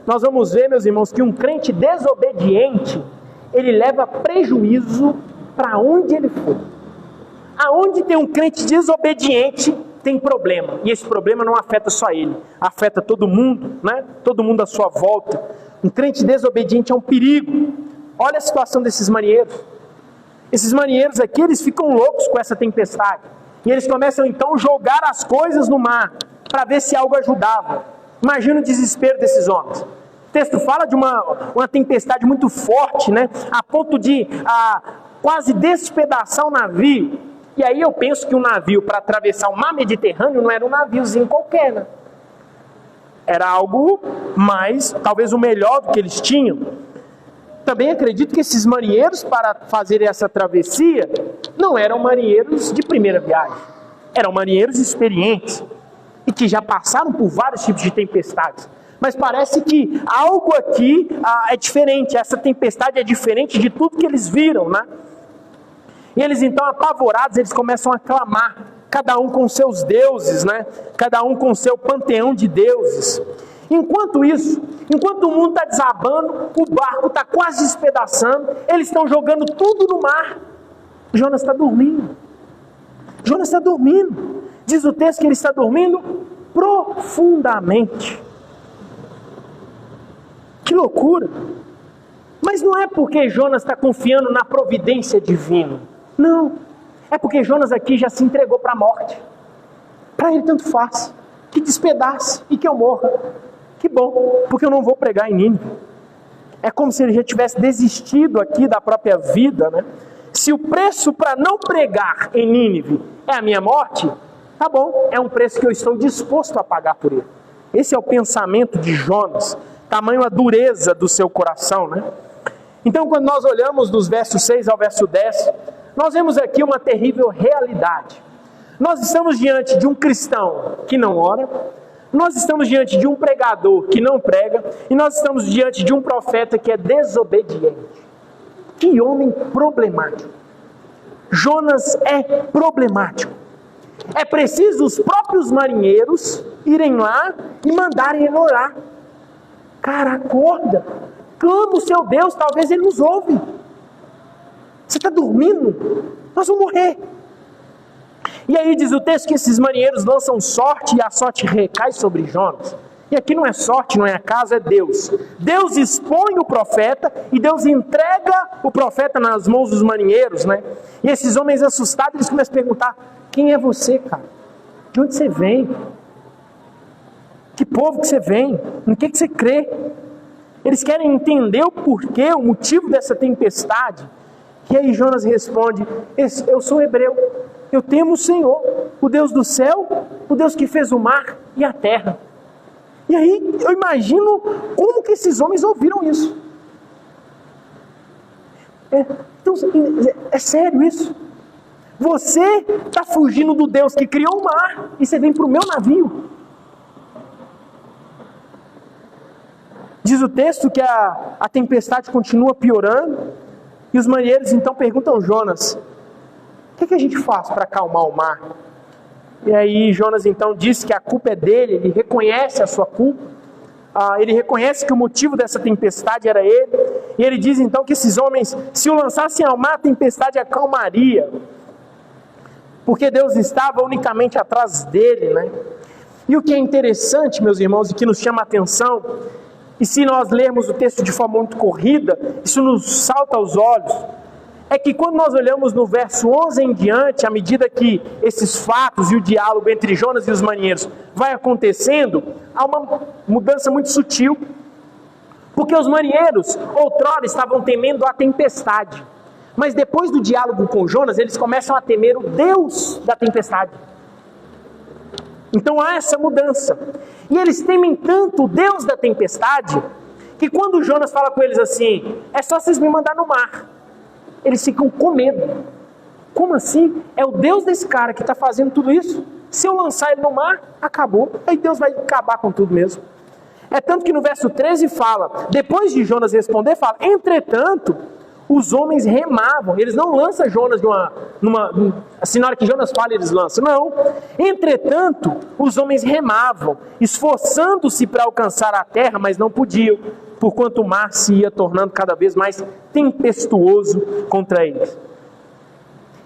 nós vamos ver, meus irmãos, que um crente desobediente, ele leva prejuízo para onde ele for. Aonde tem um crente desobediente, tem problema. E esse problema não afeta só ele, afeta todo mundo, né? Todo mundo à sua volta. Um crente desobediente é um perigo. Olha a situação desses marinheiros. Esses marinheiros aqui, eles ficam loucos com essa tempestade. E eles começam então a jogar as coisas no mar, para ver se algo ajudava. Imagina o desespero desses homens. O texto fala de uma tempestade muito forte, né? A ponto de quase despedaçar o navio. E aí eu penso que um navio para atravessar o mar Mediterrâneo não era um naviozinho qualquer, né? Era algo mais, talvez o melhor do que eles tinham. Também acredito que esses marinheiros, para fazerem essa travessia, não eram marinheiros de primeira viagem. Eram marinheiros experientes e que já passaram por vários tipos de tempestades. Mas parece que algo aqui é diferente. Essa tempestade é diferente de tudo que eles viram, né? E eles então, apavorados, eles começam a clamar. Cada um com seus deuses, né? Cada um com seu panteão de deuses. Enquanto isso, enquanto o mundo está desabando, o barco está quase despedaçando, eles estão jogando tudo no mar. Jonas está dormindo. Jonas está dormindo. Diz o texto que ele está dormindo profundamente. Que loucura! Mas não é porque Jonas está confiando na providência divina. Não. É porque Jonas aqui já se entregou para a morte. Para ele tanto faz. Que despedace e que eu morra. Que bom, porque eu não vou pregar em Nínive. É como se ele já tivesse desistido aqui da própria vida, né? Se o preço para não pregar em Nínive é a minha morte, tá bom, é um preço que eu estou disposto a pagar por ele. Esse é o pensamento de Jonas. Tamanho a dureza do seu coração, né? Então, quando nós olhamos dos versos 6 ao verso 10, nós vemos aqui uma terrível realidade. Nós estamos diante de um cristão que não ora, nós estamos diante de um pregador que não prega, e nós estamos diante de um profeta que é desobediente. Que homem problemático. Jonas é problemático. É preciso os próprios marinheiros irem lá e mandarem ele orar. Cara, acorda. Clama o seu Deus, talvez ele nos ouve. Você está dormindo? Nós vamos morrer. E aí diz o texto que esses marinheiros lançam sorte e a sorte recai sobre Jonas. E aqui não é sorte, não é acaso, é Deus. Deus expõe o profeta e Deus entrega o profeta nas mãos dos marinheiros, né? E esses homens assustados, eles começam a perguntar: quem é você, cara? De onde você vem? Que povo que você vem? Em que você crê? Eles querem entender o porquê, o motivo dessa tempestade. E aí Jonas responde: eu sou hebreu, eu temo o Senhor, o Deus do céu, o Deus que fez o mar e a terra. E aí eu imagino como que esses homens ouviram isso. Então, é sério isso? Você está fugindo do Deus que criou o mar e você vem para o meu navio? Diz o texto que a tempestade continua piorando e os marinheiros então perguntam a Jonas: o que a gente faz para acalmar o mar? E aí Jonas então diz que a culpa é dele, ele reconhece a sua culpa, ele reconhece que o motivo dessa tempestade era ele, e ele diz então que esses homens, se o lançassem ao mar, a tempestade acalmaria, porque Deus estava unicamente atrás dele, né? E o que é interessante, meus irmãos, e que nos chama a atenção, e se nós lermos o texto de forma muito corrida, isso nos salta aos olhos, é que quando nós olhamos no verso 11 em diante, à medida que esses fatos e o diálogo entre Jonas e os marinheiros vai acontecendo, há uma mudança muito sutil. Porque os marinheiros, outrora, estavam temendo a tempestade. Mas depois do diálogo com Jonas, eles começam a temer o Deus da tempestade. Então há essa mudança. E eles temem tanto o Deus da tempestade, que quando Jonas fala com eles assim: é só vocês me mandar no mar, eles ficam com medo. Como assim? É o Deus desse cara que está fazendo tudo isso? Se eu lançar ele no mar, acabou. Aí Deus vai acabar com tudo mesmo. É tanto que no verso 13 fala, depois de Jonas responder, fala: entretanto, os homens remavam. Eles não lançam Jonas assim, na hora que Jonas fala, eles lançam. Não. Entretanto, os homens remavam, esforçando-se para alcançar a terra, mas não podiam, porquanto o mar se ia tornando cada vez mais tempestuoso contra eles.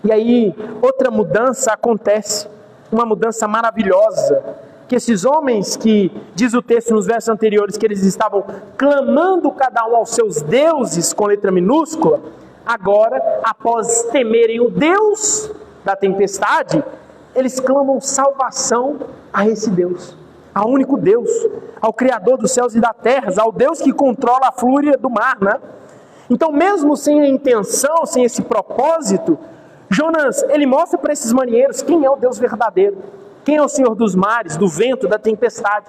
E aí, outra mudança acontece, uma mudança maravilhosa, que esses homens que, diz o texto nos versos anteriores, que eles estavam clamando cada um aos seus deuses, com letra minúscula, agora, após temerem o Deus da tempestade, eles clamam salvação a esse Deus, ao único Deus, ao Criador dos céus e da terra, ao Deus que controla a fúria do mar, né? Então, mesmo sem a intenção, sem esse propósito, Jonas, ele mostra para esses marinheiros quem é o Deus verdadeiro, quem é o Senhor dos mares, do vento, da tempestade.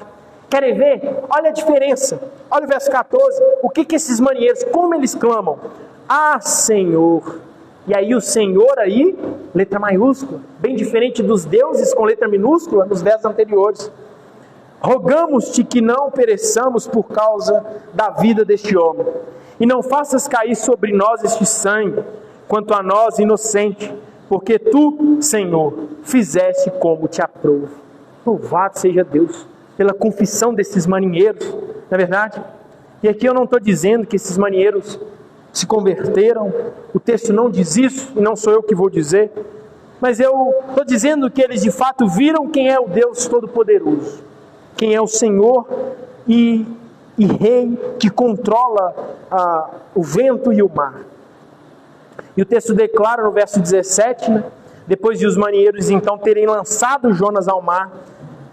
Querem ver? Olha a diferença. Olha o verso 14. O que esses marinheiros, como eles clamam? Ah, Senhor. E aí o Senhor aí, letra maiúscula, bem diferente dos deuses com letra minúscula nos versos anteriores. Rogamos-te que não pereçamos por causa da vida deste homem, e não faças cair sobre nós este sangue, quanto a nós inocente, porque tu, Senhor, fizeste como te aprouve. Louvado seja Deus pela confissão desses marinheiros, não é verdade? E aqui eu não estou dizendo que esses marinheiros se converteram, o texto não diz isso, e não sou eu que vou dizer, mas eu estou dizendo que eles de fato viram quem é o Deus Todo-Poderoso, quem é o Senhor e Rei que controla o vento e o mar. E o texto declara no verso 17, né? Depois de os marinheiros então terem lançado Jonas ao mar,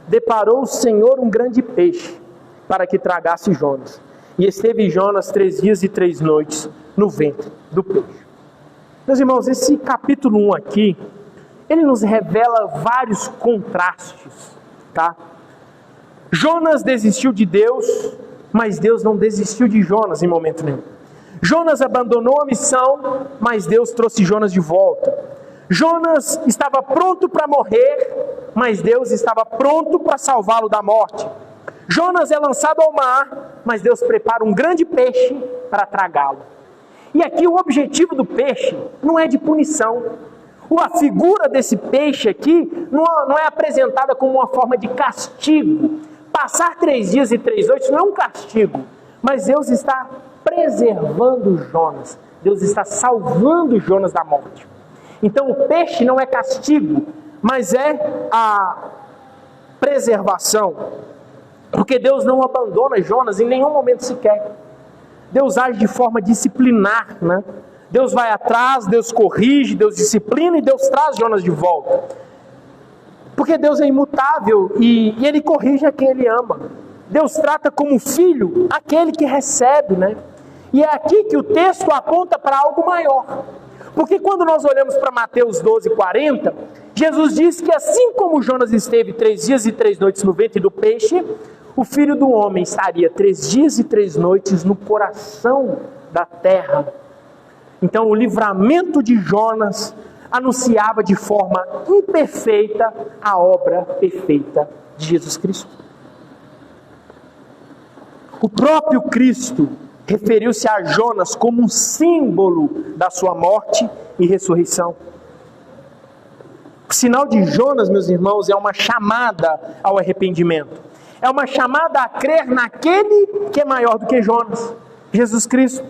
deparou o Senhor um grande peixe para que tragasse Jonas. E esteve Jonas 3 dias e 3 noites no ventre do peixe. Meus irmãos, esse capítulo 1 aqui, ele nos revela vários contrastes, tá? Jonas desistiu de Deus, mas Deus não desistiu de Jonas em momento nenhum. Jonas abandonou a missão, mas Deus trouxe Jonas de volta. Jonas estava pronto para morrer, mas Deus estava pronto para salvá-lo da morte. Jonas é lançado ao mar, mas Deus prepara um grande peixe para tragá-lo. E aqui o objetivo do peixe não é de punição. A figura desse peixe aqui não é apresentada como uma forma de castigo. Passar 3 dias e 3 noites não é um castigo, mas Deus está preservando Jonas. Deus está salvando Jonas da morte. Então o peixe não é castigo, mas é a preservação. Porque Deus não abandona Jonas em nenhum momento sequer. Deus age de forma disciplinar, né? Deus vai atrás, Deus corrige, Deus disciplina e Deus traz Jonas de volta. Porque Deus é imutável e Ele corrige a quem Ele ama. Deus trata como filho aquele que recebe, né? E é aqui que o texto aponta para algo maior. Porque quando nós olhamos para Mateus 12:40, Jesus diz que assim como Jonas esteve 3 dias e 3 noites no ventre do peixe, o Filho do Homem estaria 3 dias e 3 noites no coração da terra. Então o livramento de Jonas anunciava de forma imperfeita a obra perfeita de Jesus Cristo. O próprio Cristo referiu-se a Jonas como um símbolo da sua morte e ressurreição. O sinal de Jonas, meus irmãos, é uma chamada ao arrependimento. É uma chamada a crer naquele que é maior do que Jonas, Jesus Cristo.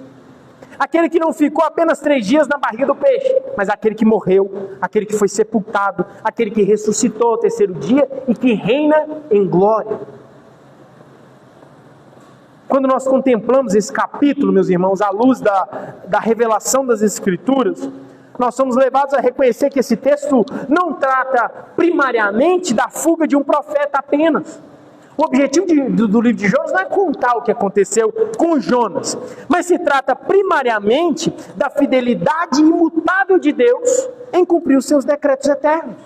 Aquele que não ficou apenas 3 dias na barriga do peixe, mas aquele que morreu, aquele que foi sepultado, aquele que ressuscitou ao 3º dia e que reina em glória. Quando nós contemplamos esse capítulo, meus irmãos, à luz da revelação das Escrituras, nós somos levados a reconhecer que esse texto não trata primariamente da fuga de um profeta apenas. O objetivo do livro de Jonas não é contar o que aconteceu com Jonas, mas se trata primariamente da fidelidade imutável de Deus em cumprir os seus decretos eternos.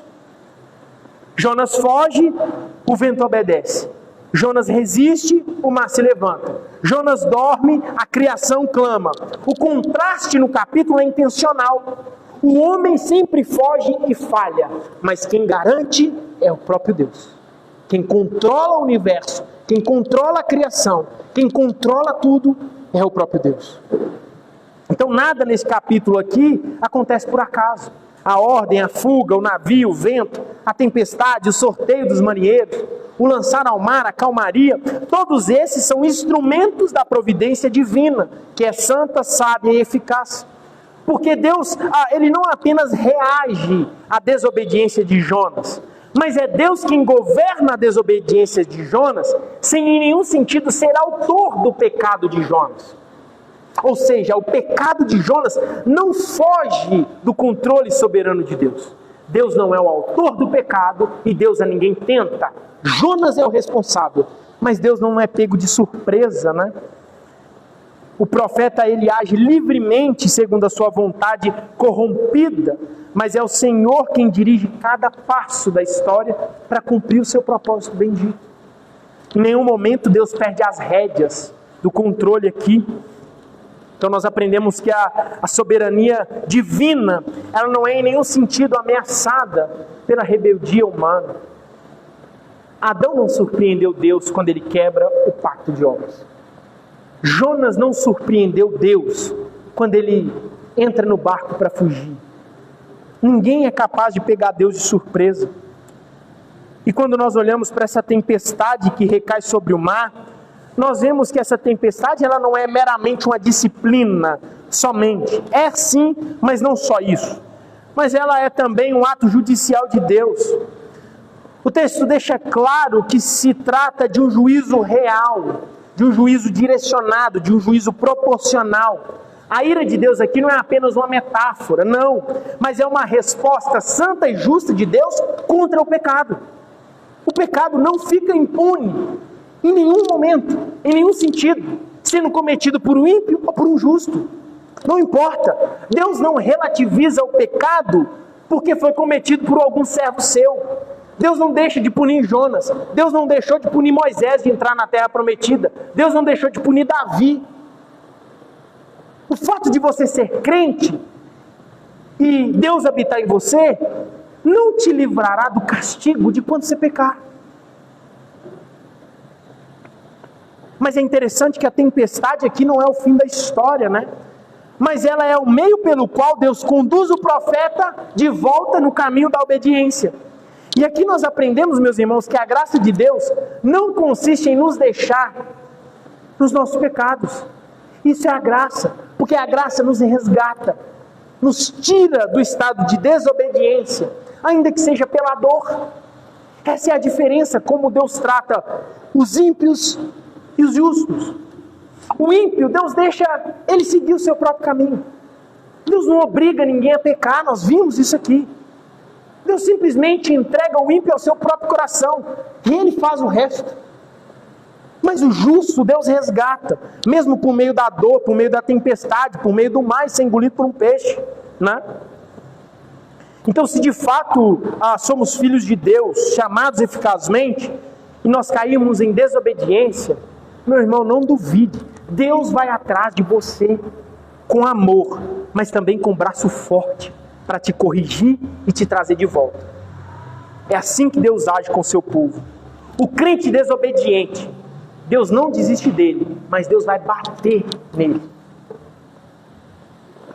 Jonas foge, o vento obedece. Jonas resiste, o mar se levanta. Jonas dorme, a criação clama. O contraste no capítulo é intencional. O homem sempre foge e falha, mas quem garante é o próprio Deus. Quem controla o universo, quem controla a criação, quem controla tudo é o próprio Deus. Então nada nesse capítulo aqui acontece por acaso. A ordem, a fuga, o navio, o vento, a tempestade, o sorteio dos marinheiros, o lançar ao mar, a calmaria, todos esses são instrumentos da providência divina, que é santa, sábia e eficaz. Porque Deus, Ele não apenas reage à desobediência de Jonas, mas é Deus quem governa a desobediência de Jonas, sem em nenhum sentido ser autor do pecado de Jonas. Ou seja, o pecado de Jonas não foge do controle soberano de Deus. Deus não é o autor do pecado e Deus a ninguém tenta. Jonas é o responsável, mas Deus não é pego de surpresa, né? O profeta, ele age livremente segundo a sua vontade corrompida, mas é o Senhor quem dirige cada passo da história para cumprir o seu propósito bendito. Em nenhum momento Deus perde as rédeas do controle aqui. Então nós aprendemos que a soberania divina, ela não é em nenhum sentido ameaçada pela rebeldia humana. Adão não surpreendeu Deus quando ele quebra o pacto de obras. Jonas não surpreendeu Deus quando ele entra no barco para fugir. Ninguém é capaz de pegar Deus de surpresa. E quando nós olhamos para essa tempestade que recai sobre o mar, nós vemos que essa tempestade ela não é meramente uma disciplina somente. É sim, mas não só isso. Mas ela é também um ato judicial de Deus. O texto deixa claro que se trata de um juízo real, de um juízo direcionado, de um juízo proporcional. A ira de Deus aqui não é apenas uma metáfora, não, mas é uma resposta santa e justa de Deus contra o pecado. O pecado não fica impune, em nenhum momento, em nenhum sentido, sendo cometido por um ímpio ou por um justo. Não importa, Deus não relativiza o pecado porque foi cometido por algum servo seu. Deus não deixa de punir Jonas, Deus não deixou de punir Moisés de entrar na terra prometida, Deus não deixou de punir Davi. O fato de você ser crente e Deus habitar em você, não te livrará do castigo de quando você pecar. Mas é interessante que a tempestade aqui não é o fim da história, né? mas ela é o meio pelo qual Deus conduz o profeta de volta no caminho da obediência. E aqui nós aprendemos, meus irmãos, que a graça de Deus não consiste em nos deixar nos nossos pecados. Isso é a graça, porque a graça nos resgata, nos tira do estado de desobediência, ainda que seja pela dor. Essa é a diferença como Deus trata os ímpios e os justos. O ímpio, Deus deixa ele seguir o seu próprio caminho. Deus não obriga ninguém a pecar, nós vimos isso aqui. Deus simplesmente entrega o ímpio ao seu próprio coração, e ele faz o resto. Mas o justo, Deus resgata, mesmo por meio da dor, por meio da tempestade, por meio do mar, ser engolido por um peixe, né? Então, se de fato somos filhos de Deus, chamados eficazmente, e nós caímos em desobediência, meu irmão, não duvide, Deus vai atrás de você com amor, mas também com braço forte, para te corrigir e te trazer de volta. É assim que Deus age com o seu povo. O crente desobediente, Deus não desiste dele, mas Deus vai bater nele.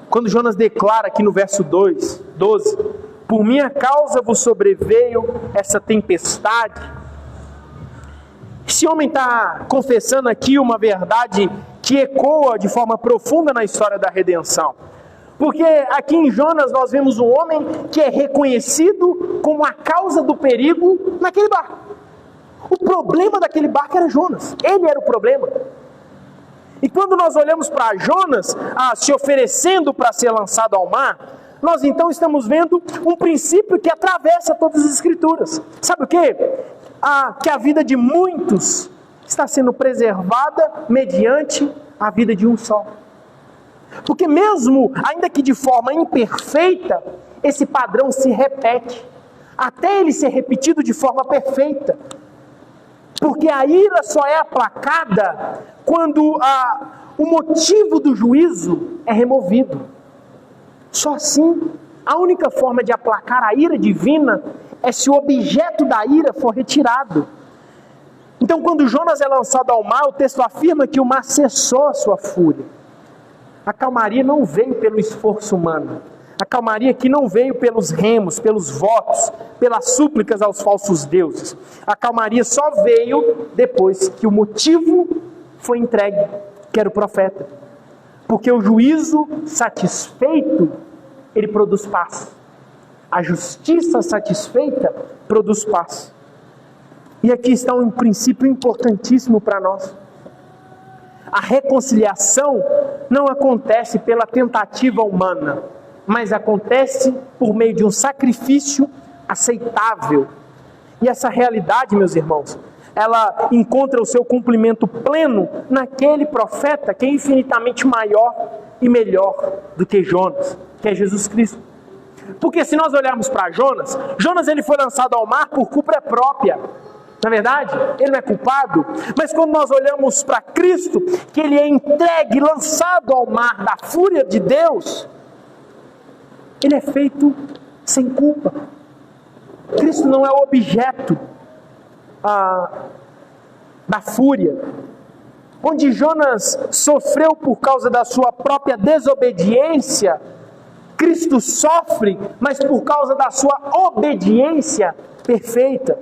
Quando Jonas declara aqui no verso 12, por minha causa vos sobreveio essa tempestade. Esse homem está confessando aqui uma verdade que ecoa de forma profunda na história da redenção. Porque aqui em Jonas nós vemos um homem que é reconhecido como a causa do perigo naquele barco. O problema daquele barco era Jonas, ele era o problema. E quando nós olhamos para Jonas se oferecendo para ser lançado ao mar, nós então estamos vendo um princípio que atravessa todas as escrituras. Sabe o quê? Que a vida de muitos está sendo preservada mediante a vida de um só. Porque mesmo, ainda que de forma imperfeita, esse padrão se repete, até ele ser repetido de forma perfeita. Porque a ira só é aplacada quando o motivo do juízo é removido. Só assim, a única forma de aplacar a ira divina é se o objeto da ira for retirado. Então, quando Jonas é lançado ao mar, o texto afirma que o mar cessou a sua fúria. A calmaria não veio pelo esforço humano. A calmaria aqui não veio pelos remos, pelos votos, pelas súplicas aos falsos deuses. A calmaria só veio depois que o motivo foi entregue, que era o profeta. Porque o juízo satisfeito, ele produz paz. A justiça satisfeita produz paz. E aqui está um princípio importantíssimo para nós. A reconciliação não acontece pela tentativa humana, mas acontece por meio de um sacrifício aceitável. E essa realidade, meus irmãos, ela encontra o seu cumprimento pleno naquele profeta que é infinitamente maior e melhor do que Jonas, que é Jesus Cristo. Porque se nós olharmos para Jonas, ele foi lançado ao mar por culpa própria. Na verdade, ele não é culpado, mas quando nós olhamos para Cristo, que ele é entregue, lançado ao mar da fúria de Deus, ele é feito sem culpa. Cristo não é o objeto da fúria. Onde Jonas sofreu por causa da sua própria desobediência, Cristo sofre, mas por causa da sua obediência perfeita.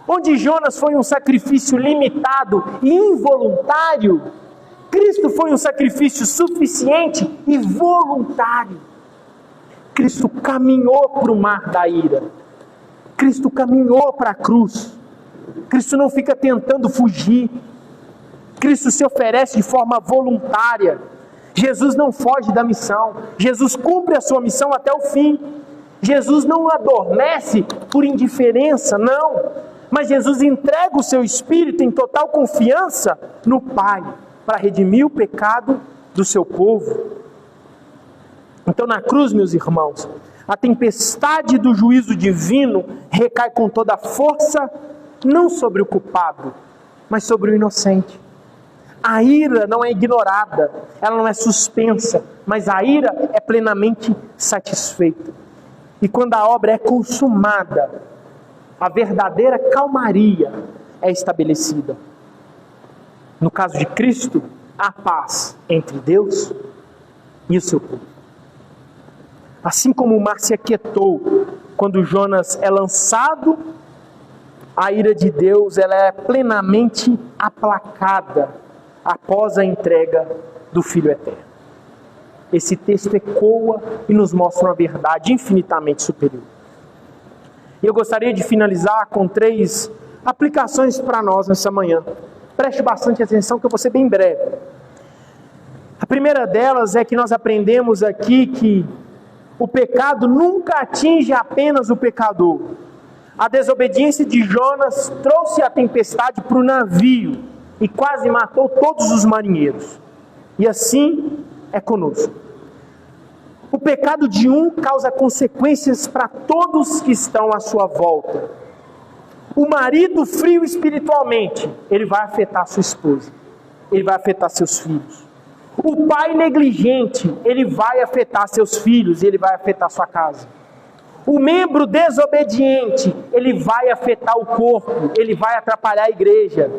Onde Jonas foi um sacrifício limitado e involuntário, Cristo foi um sacrifício suficiente e voluntário. Cristo caminhou para o mar da ira. Cristo caminhou para a cruz. Cristo não fica tentando fugir. Cristo se oferece de forma voluntária. Jesus não foge da missão. Jesus cumpre a sua missão até o fim. Jesus não adormece por indiferença, não. Mas Jesus entrega o seu Espírito em total confiança no Pai, para redimir o pecado do seu povo. Então na cruz, meus irmãos, a tempestade do juízo divino recai com toda a força, não sobre o culpado, mas sobre o inocente. A ira não é ignorada, ela não é suspensa, mas a ira é plenamente satisfeita. E quando a obra é consumada, a verdadeira calmaria é estabelecida. No caso de Cristo, há paz entre Deus e o seu povo. Assim como o mar se aquietou quando Jonas é lançado, a ira de Deus ela é plenamente aplacada após a entrega do Filho Eterno. Esse texto ecoa e nos mostra uma verdade infinitamente superior. E eu gostaria de finalizar com 3 aplicações para nós nessa manhã. Preste bastante atenção que eu vou ser bem breve. A primeira delas é que nós aprendemos aqui que o pecado nunca atinge apenas o pecador. A desobediência de Jonas trouxe a tempestade para o navio e quase matou todos os marinheiros. E assim é conosco. O pecado de um causa consequências para todos que estão à sua volta. O marido frio espiritualmente, ele vai afetar sua esposa, ele vai afetar seus filhos. O pai negligente, ele vai afetar seus filhos e ele vai afetar sua casa. O membro desobediente, ele vai afetar o corpo, ele vai atrapalhar a igreja.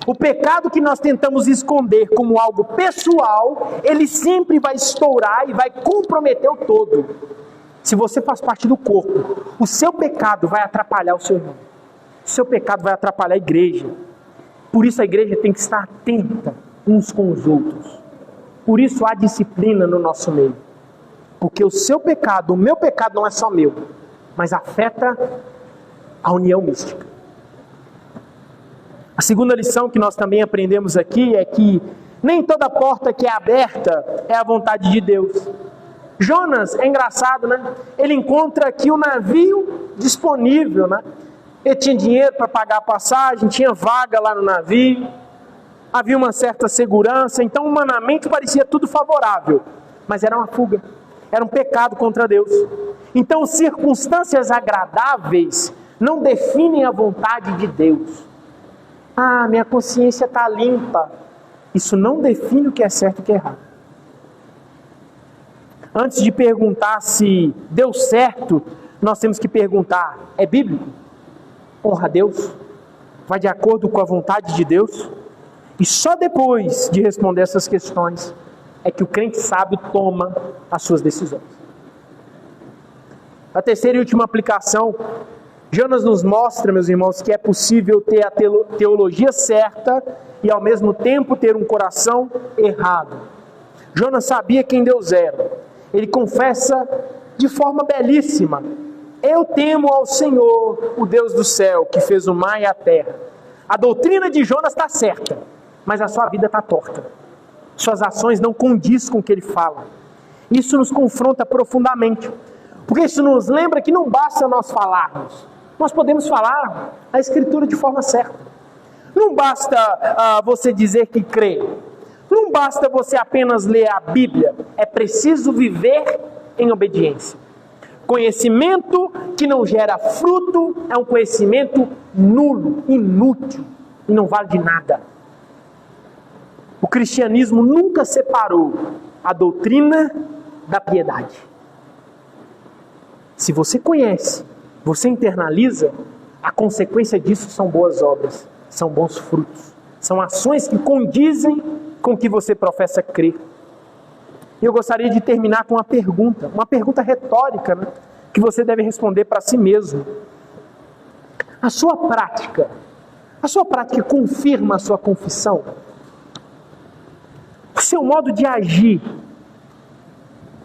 O pecado que nós tentamos esconder como algo pessoal, ele sempre vai estourar e vai comprometer o todo. Se você faz parte do corpo, o seu pecado vai atrapalhar o seu irmão. O seu pecado vai atrapalhar a igreja. Por isso a igreja tem que estar atenta uns com os outros. Por isso há disciplina no nosso meio. Porque o seu pecado, o meu pecado não é só meu, mas afeta a união mística. A segunda lição que nós também aprendemos aqui é que nem toda porta que é aberta é a vontade de Deus. Jonas, é engraçado, né? Ele encontra aqui o navio disponível, né? Ele tinha dinheiro para pagar a passagem, tinha vaga lá no navio, havia uma certa segurança, então humanamente parecia tudo favorável, mas era uma fuga, era um pecado contra Deus. Então circunstâncias agradáveis não definem a vontade de Deus. Ah, minha consciência está limpa. Isso não define o que é certo e o que é errado. Antes de perguntar se deu certo, nós temos que perguntar, é bíblico? Honra a Deus? Vai de acordo com a vontade de Deus? E só depois de responder essas questões é que o crente sábio toma as suas decisões. A terceira e última aplicação, Jonas nos mostra, meus irmãos, que é possível ter a teologia certa e ao mesmo tempo ter um coração errado. Jonas sabia quem Deus era. Ele confessa de forma belíssima: eu temo ao Senhor, o Deus do céu, que fez o mar e a terra. A doutrina de Jonas está certa, mas a sua vida está torta. Suas ações não condizem com o que ele fala. Isso nos confronta profundamente, porque isso nos lembra que não basta nós falarmos. Nós podemos falar a Escritura de forma certa. Não basta você dizer que crê. Não basta você apenas ler a Bíblia. É preciso viver em obediência. Conhecimento que não gera fruto é um conhecimento nulo, inútil e não vale de nada. O cristianismo nunca separou a doutrina da piedade. Se você conhece, você internaliza, a consequência disso são boas obras, são bons frutos, são ações que condizem com o que você professa crer. E eu gostaria de terminar com uma pergunta retórica, né, que você deve responder para si mesmo. A sua prática confirma a sua confissão? O seu modo de agir,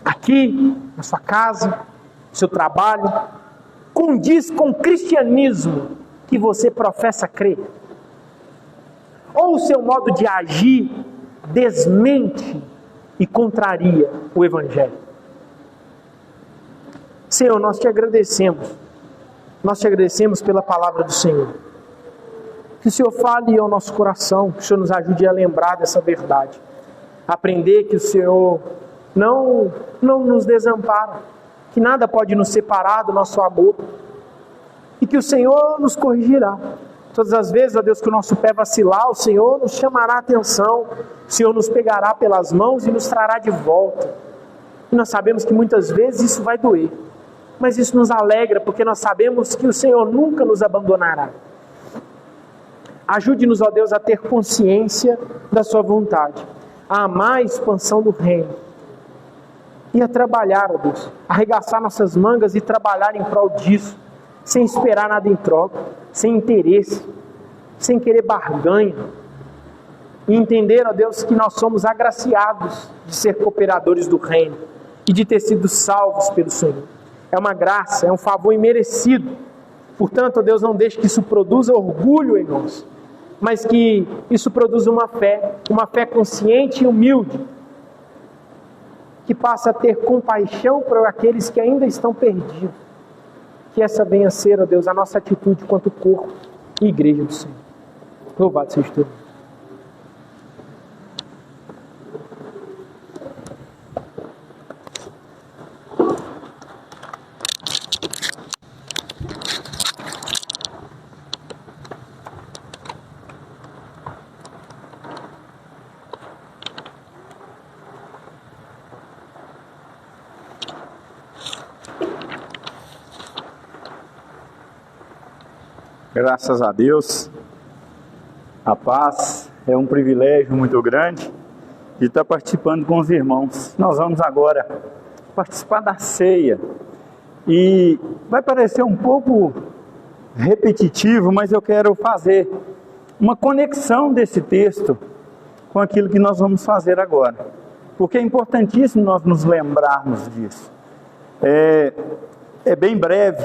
aqui, na sua casa, no seu trabalho, condiz com o cristianismo que você professa crer? Ou o seu modo de agir desmente e contraria o Evangelho? Senhor, nós te agradecemos pela palavra do Senhor. Que o Senhor fale ao nosso coração, que o Senhor nos ajude a lembrar dessa verdade. Aprender que o Senhor não nos desampara, que nada pode nos separar do nosso amor, e que o Senhor nos corrigirá. Todas as vezes, ó Deus, que o nosso pé vacilar, o Senhor nos chamará a atenção, o Senhor nos pegará pelas mãos e nos trará de volta. E nós sabemos que muitas vezes isso vai doer, mas isso nos alegra, porque nós sabemos que o Senhor nunca nos abandonará. Ajude-nos, ó Deus, a ter consciência da sua vontade, a amar a expansão do reino, e a trabalhar, ó Deus, arregaçar nossas mangas e trabalhar em prol disso, sem esperar nada em troca, sem interesse, sem querer barganha, e entender, ó Deus, que nós somos agraciados de ser cooperadores do reino e de ter sido salvos pelo Senhor. É uma graça, é um favor imerecido. Portanto, ó Deus, não deixe que isso produza orgulho em nós, mas que isso produza uma fé consciente e humilde, que passa a ter compaixão por aqueles que ainda estão perdidos. Que essa venha a ser, ó Deus, a nossa atitude quanto corpo e igreja do Senhor. Louvado seja o teu nome. Graças a Deus, a paz é um privilégio muito grande de estar participando com os irmãos. Nós vamos agora participar da ceia e vai parecer um pouco repetitivo, mas eu quero fazer uma conexão desse texto com aquilo que nós vamos fazer agora, porque é importantíssimo nós nos lembrarmos disso. É bem breve.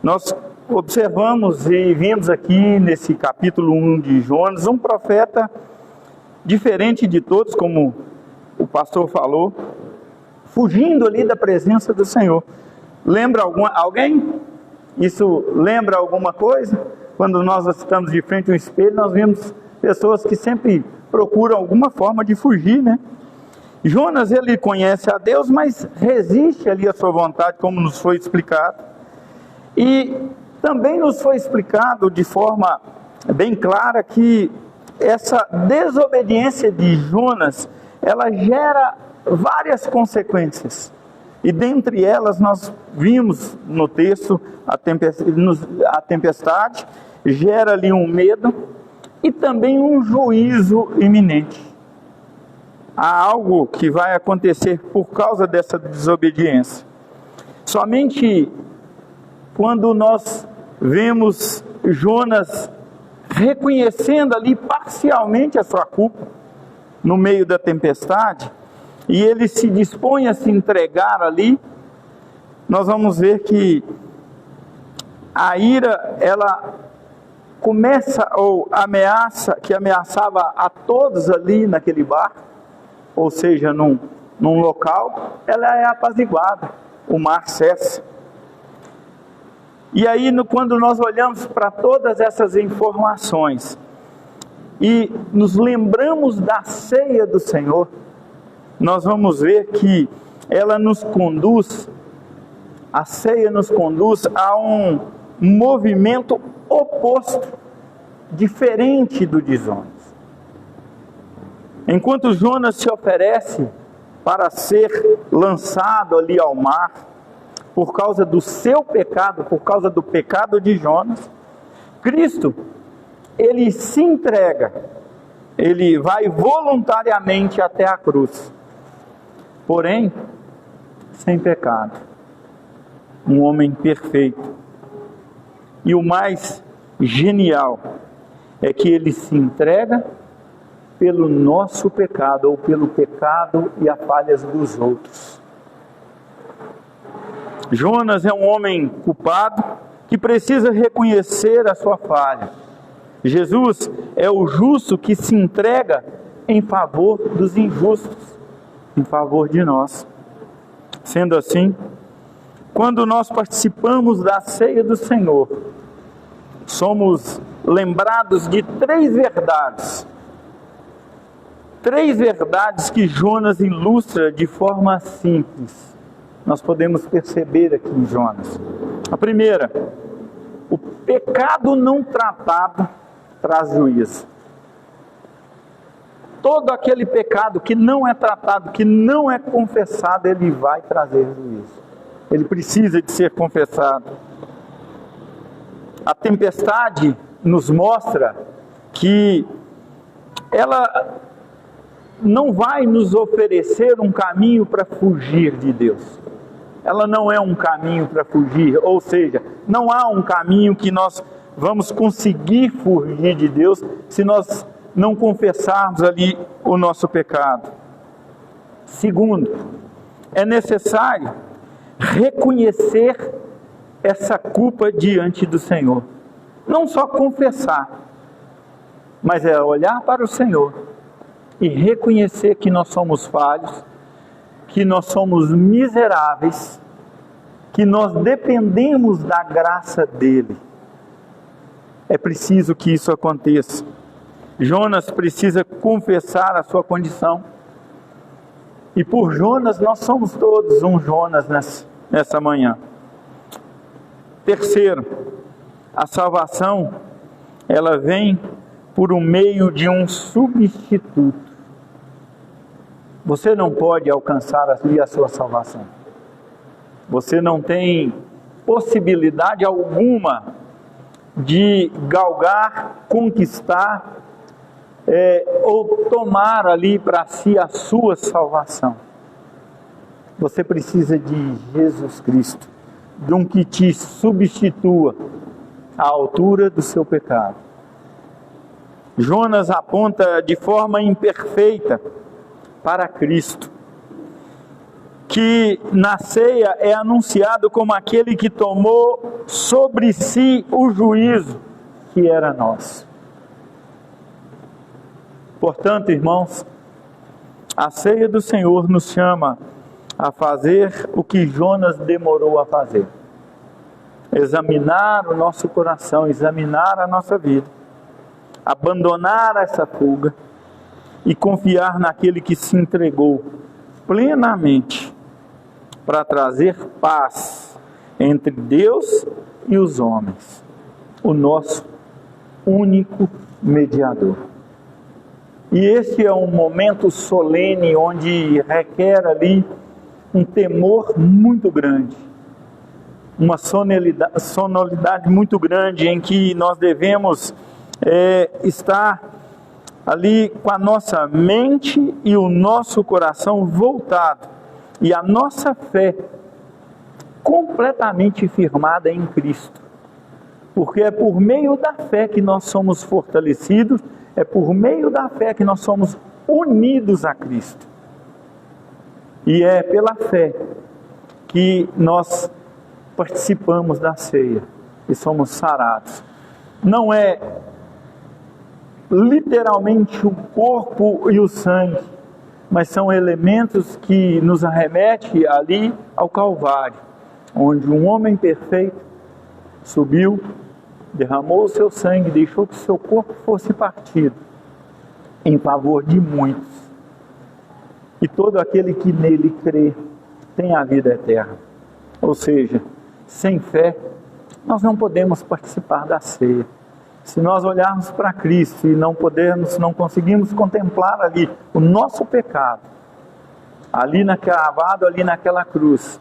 Nós observamos e vimos aqui nesse capítulo 1 de Jonas, um profeta diferente de todos, como o pastor falou, fugindo ali da presença do Senhor. Lembra alguém? Isso lembra alguma coisa? Quando nós estamos de frente ao espelho, nós vemos pessoas que sempre procuram alguma forma de fugir, né? Jonas, ele conhece a Deus, mas resiste ali à sua vontade, como nos foi explicado. E também nos foi explicado de forma bem clara que essa desobediência de Jonas, ela gera várias consequências. E dentre elas nós vimos no texto a tempestade, gera ali um medo e também um juízo iminente. Há algo que vai acontecer por causa dessa desobediência. Somente quando nós vemos Jonas reconhecendo ali parcialmente a sua culpa no meio da tempestade, e ele se dispõe a se entregar ali, nós vamos ver que a ira, ela começa, ou ameaçava a todos ali naquele barco, ou seja, num local, ela é apaziguada, o mar cessa. E aí, quando nós olhamos para todas essas informações e nos lembramos da ceia do Senhor, nós vamos ver que ela nos conduz, a ceia nos conduz a um movimento oposto, diferente do de Jonas. Enquanto Jonas se oferece para ser lançado ali ao mar, por causa do seu pecado, por causa do pecado de Jonas, Cristo, ele se entrega, ele vai voluntariamente até a cruz, porém, sem pecado, um homem perfeito. E o mais genial é que ele se entrega pelo nosso pecado, ou pelo pecado e as falhas dos outros. Jonas é um homem culpado que precisa reconhecer a sua falha. Jesus é o justo que se entrega em favor dos injustos, em favor de nós. Sendo assim, quando nós participamos da ceia do Senhor, somos lembrados de três verdades que Jonas ilustra de forma simples. Nós podemos perceber aqui em Jonas. A primeira, o pecado não tratado traz juízo. Todo aquele pecado que não é tratado, que não é confessado, ele vai trazer juízo. Ele precisa de ser confessado. A tempestade nos mostra que ela não vai nos oferecer um caminho para fugir de Deus. Ela não é um caminho para fugir, ou seja, não há um caminho que nós vamos conseguir fugir de Deus se nós não confessarmos ali o nosso pecado. Segundo, é necessário reconhecer essa culpa diante do Senhor. Não só confessar, mas é olhar para o Senhor e reconhecer que nós somos falhos, que nós somos miseráveis, que nós dependemos da graça dele. É preciso que isso aconteça. Jonas precisa confessar a sua condição. E por Jonas, nós somos todos um Jonas nessa manhã. Terceiro, a salvação, ela vem por um meio de um substituto. Você não pode alcançar ali a sua salvação. Você não tem possibilidade alguma de galgar, conquistar ou tomar ali para si a sua salvação. Você precisa de Jesus Cristo, de um que te substitua à altura do seu pecado. Jonas aponta de forma imperfeita para Cristo, que na ceia é anunciado como aquele que tomou sobre si o juízo que era nosso. Portanto, irmãos, a ceia do Senhor nos chama a fazer o que Jonas demorou a fazer. Examinar o nosso coração, examinar a nossa vida, abandonar essa fuga e confiar naquele que se entregou plenamente para trazer paz entre Deus e os homens, o nosso único mediador. E esse é um momento solene onde requer ali um temor muito grande, uma sonoridade muito grande em que nós devemos estar ali com a nossa mente e o nosso coração voltado e a nossa fé completamente firmada em Cristo, porque é por meio da fé que nós somos fortalecidos, é por meio da fé que nós somos unidos a Cristo, e é pela fé que nós participamos da ceia e somos sarados. Não é literalmente o corpo e o sangue, mas são elementos que nos arremetem ali ao Calvário, onde um homem perfeito subiu, derramou o seu sangue, deixou que o seu corpo fosse partido em favor de muitos. E todo aquele que nele crê tem a vida eterna. Ou seja, sem fé, nós não podemos participar da ceia. Se nós olharmos para Cristo e não conseguimos contemplar ali o nosso pecado, ali cravado, ali naquela cruz,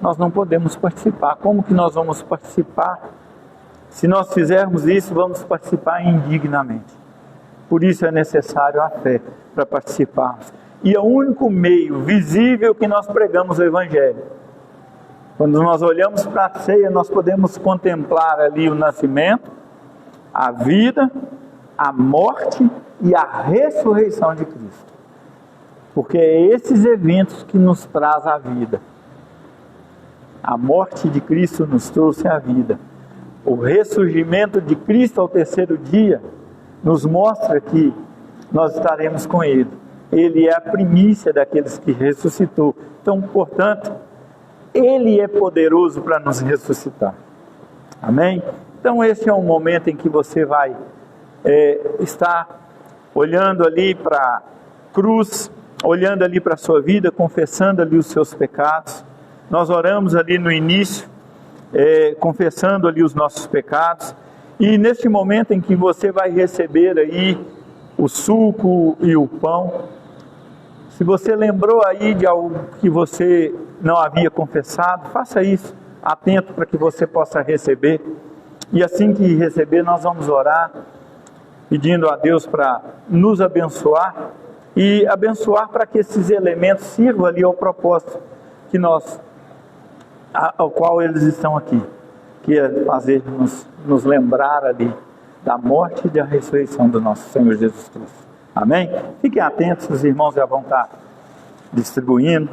nós não podemos participar. Como que nós vamos participar? Se nós fizermos isso, vamos participar indignamente. Por isso é necessário a fé para participarmos. E é o único meio visível que nós pregamos o Evangelho. Quando nós olhamos para a ceia, nós podemos contemplar ali o nascimento, a vida, a morte e a ressurreição de Cristo. Porque é esses eventos que nos traz a vida. A morte de Cristo nos trouxe a vida. O ressurgimento de Cristo ao terceiro dia nos mostra que nós estaremos com Ele. Ele é a primícia daqueles que ressuscitou. Então, portanto, Ele é poderoso para nos ressuscitar. Amém? Então esse é um momento em que você vai estar olhando ali para a cruz, olhando ali para a sua vida, confessando ali os seus pecados. Nós oramos ali no início, confessando ali os nossos pecados. E neste momento em que você vai receber aí o suco e o pão, se você lembrou aí de algo que você não havia confessado, faça isso, atento para que você possa receber. E assim que receber, nós vamos orar, pedindo a Deus para nos abençoar e abençoar para que esses elementos sirvam ali ao propósito que ao qual eles estão aqui, que é fazer nos lembrar ali da morte e da ressurreição do nosso Senhor Jesus Cristo. Amém? Fiquem atentos, os irmãos já vão estar distribuindo.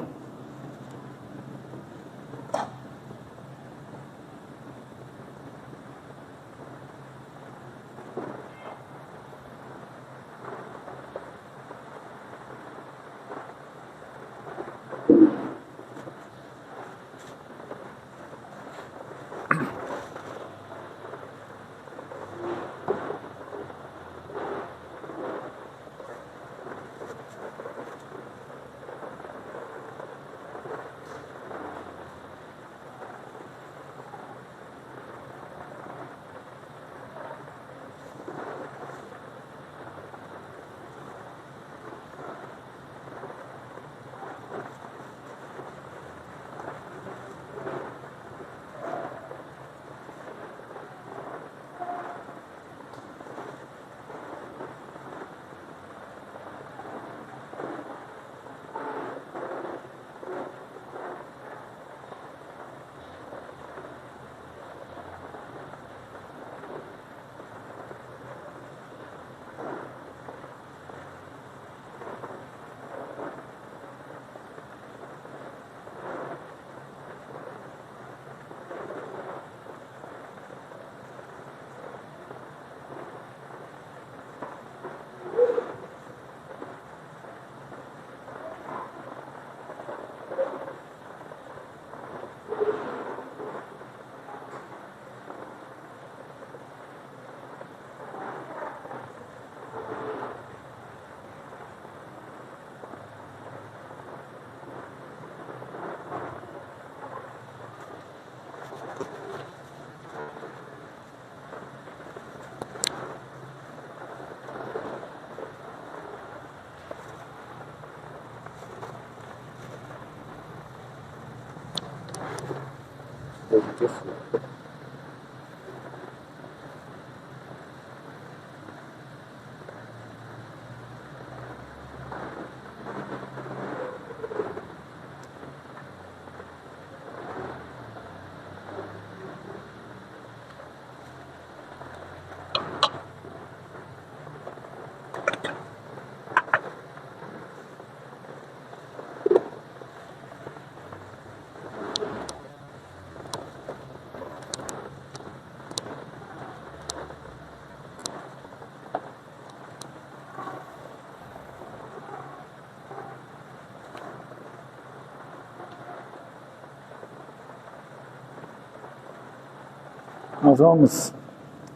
Nós vamos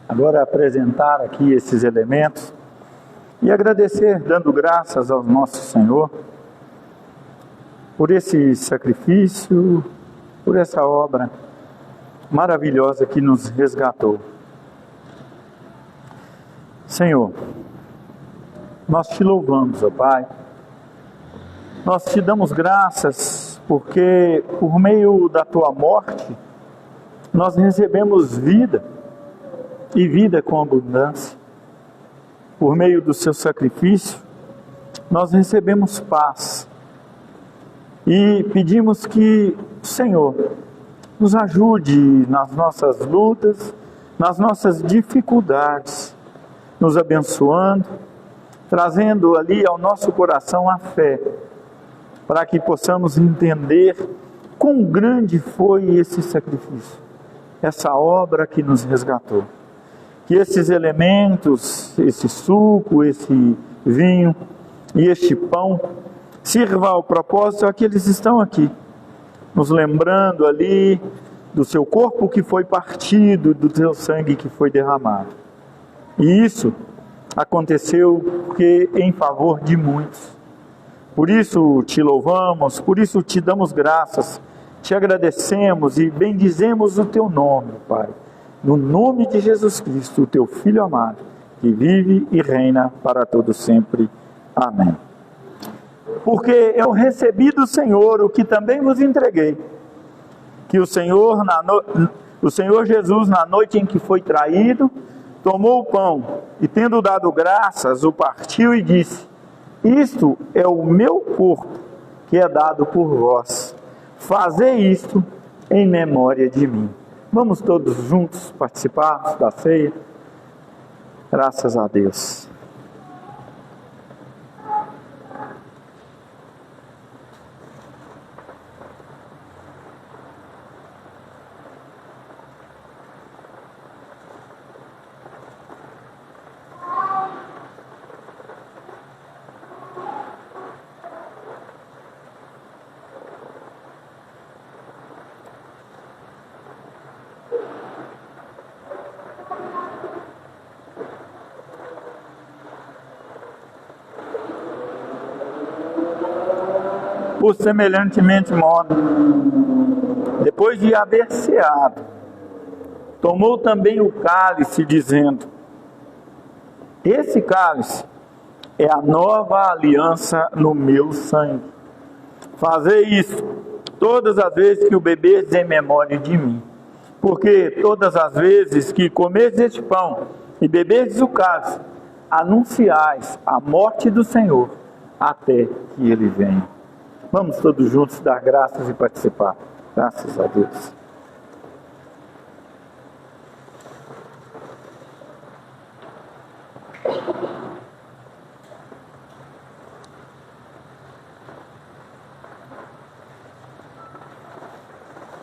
agora apresentar aqui esses elementos e agradecer, dando graças ao nosso Senhor por esse sacrifício, por essa obra maravilhosa que nos resgatou. Senhor, nós te louvamos, ó Pai, nós te damos graças porque por meio da tua morte nós recebemos vida e vida com abundância. Por meio do seu sacrifício nós recebemos paz e pedimos que o Senhor nos ajude nas nossas lutas, nas nossas dificuldades, nos abençoando, trazendo ali ao nosso coração a fé, para que possamos entender quão grande foi esse sacrifício, essa obra que nos resgatou. Que esses elementos, esse suco, esse vinho e este pão sirva ao propósito a que eles estão aqui, nos lembrando ali do seu corpo que foi partido, do seu sangue que foi derramado. E isso aconteceu porque em favor de muitos. Por isso te louvamos, por isso te damos graças, te agradecemos e bendizemos o teu nome, Pai. No nome de Jesus Cristo, o teu Filho amado, que vive e reina para todo sempre. Amém. Porque eu recebi do Senhor o que também vos entreguei, que o Senhor Jesus, na noite em que foi traído, tomou o pão e, tendo dado graças, o partiu e disse: Isto é o meu corpo, que é dado por vós. Fazei isto em memória de mim. Vamos todos juntos participar da ceia? Graças a Deus. Por semelhantemente modo, depois de haver ceado, tomou também o cálice, dizendo: esse cálice é a nova aliança no meu sangue. Fazei isso todas as vezes que o bebedes em memória de mim. Porque todas as vezes que comerdes este pão e beberdes o cálice, anunciais a morte do Senhor até que ele venha. Vamos todos juntos dar graças e participar. Graças a Deus.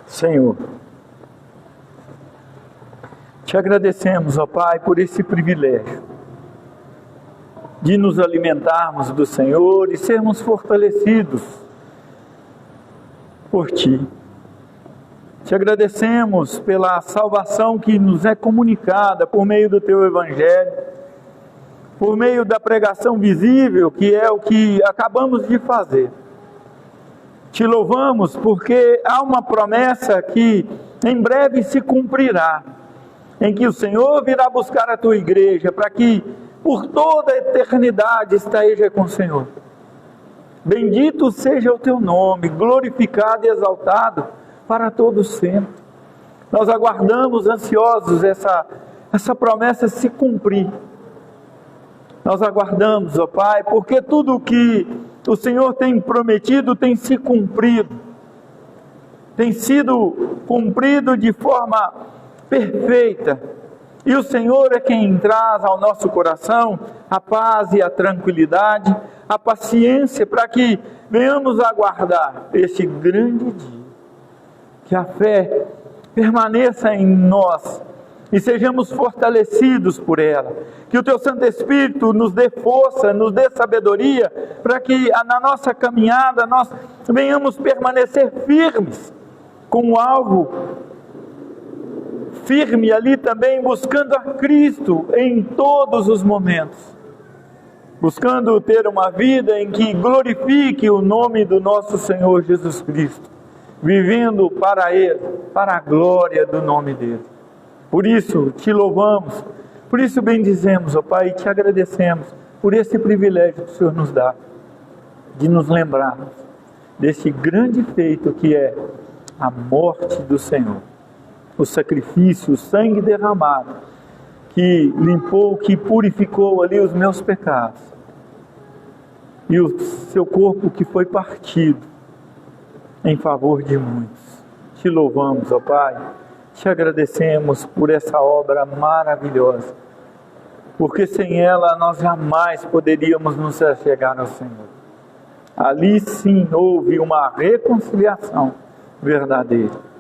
Senhor, te agradecemos, ó Pai, por esse privilégio de nos alimentarmos do Senhor e sermos fortalecidos por Ti. Te agradecemos pela salvação que nos é comunicada por meio do Teu Evangelho, por meio da pregação visível, que é o que acabamos de fazer. Te louvamos porque há uma promessa que em breve se cumprirá, em que o Senhor virá buscar a Tua igreja, para que por toda a eternidade esteja com o Senhor. Bendito seja o Teu nome, glorificado e exaltado para todos sempre. Nós aguardamos ansiosos essa promessa se cumprir. Nós aguardamos, ó Pai, porque tudo o que o Senhor tem prometido tem se cumprido. Tem sido cumprido de forma perfeita. E o Senhor é quem traz ao nosso coração a paz e a tranquilidade, a paciência, para que venhamos aguardar este grande dia. Que a fé permaneça em nós e sejamos fortalecidos por ela. Que o Teu Santo Espírito nos dê força, nos dê sabedoria, para que na nossa caminhada nós venhamos permanecer firmes, com o alvo firme ali também, buscando a Cristo em todos os momentos. Buscando ter uma vida em que glorifique o nome do nosso Senhor Jesus Cristo, vivendo para Ele, para a glória do nome dEle. Por isso te louvamos, por isso bendizemos, ó Pai, e te agradecemos por esse privilégio que o Senhor nos dá, de nos lembrarmos desse grande feito que é a morte do Senhor, o sacrifício, o sangue derramado, que limpou, que purificou ali os meus pecados, e o seu corpo que foi partido em favor de muitos. Te louvamos, ó Pai, te agradecemos por essa obra maravilhosa, porque sem ela nós jamais poderíamos nos achegar ao Senhor. Ali sim houve uma reconciliação verdadeira.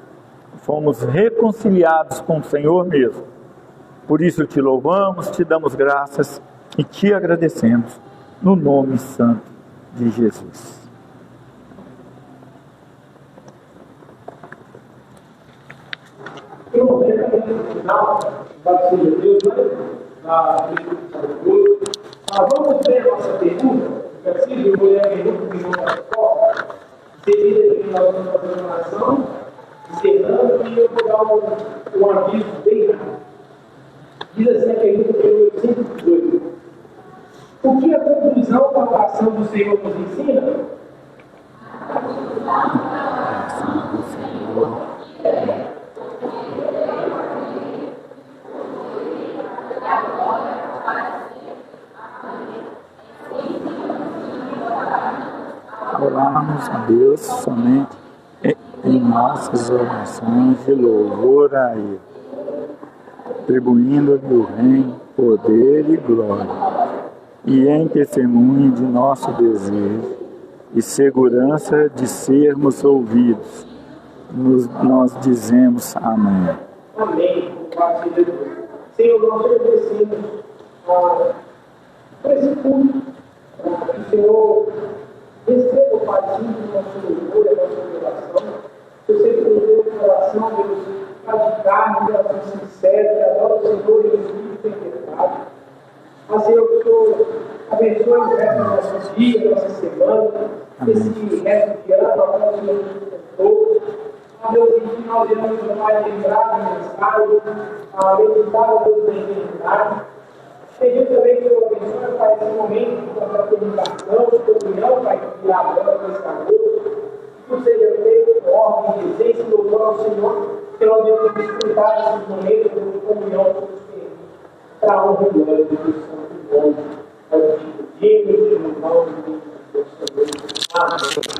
Fomos reconciliados com o Senhor mesmo. Por isso te louvamos, te damos graças e te agradecemos, no nome santo de Jesus. Tem um momento no final, vai ser Deus, vamos ver a nossa pergunta. É preciso, eu vou ler a pergunta que não está fora. Seguida aqui, nós vamos fazer uma oração, encerrando, e eu vou dar um aviso bem rápido. Diz assim a pergunta número 5:18. O que a conclusão da oração do Senhor nos ensina? elevarmos a Deus somente em nossas orações de louvor a Ele, atribuindo-lhe o reino, poder e glória, e em testemunho de nosso desejo e segurança de sermos ouvidos, nós dizemos amém. Amém. Senhor, nós agradecemos por esse culto, que o Senhor receba o patinho do nosso louvor, da nossa oração. Que você nos dê um coração, Deus, radical, um coração sincero, que adora o Senhor e o Espírito sem pecado. Mas, Senhor, que o Senhor abençoe o resto do nosso dia, da nossa semana, esse resto de ano, agora o Senhor nos contou. Deus, em que nós iremos mais lembrar da mensagem, meditar o Deus da eternidade. Pediu também que o abençoe para esse momento de comunicação, de comunhão, Pai, que virá agora com esse calor. Que tudo seja feito com ordem, desejo, louvor ao Senhor, que nós devemos desfrutar desses momentos de comunhão com o Senhor. Para a honra e glória do Deus Santo e bom. Nós te pedimos, em nome de Deus. Amém.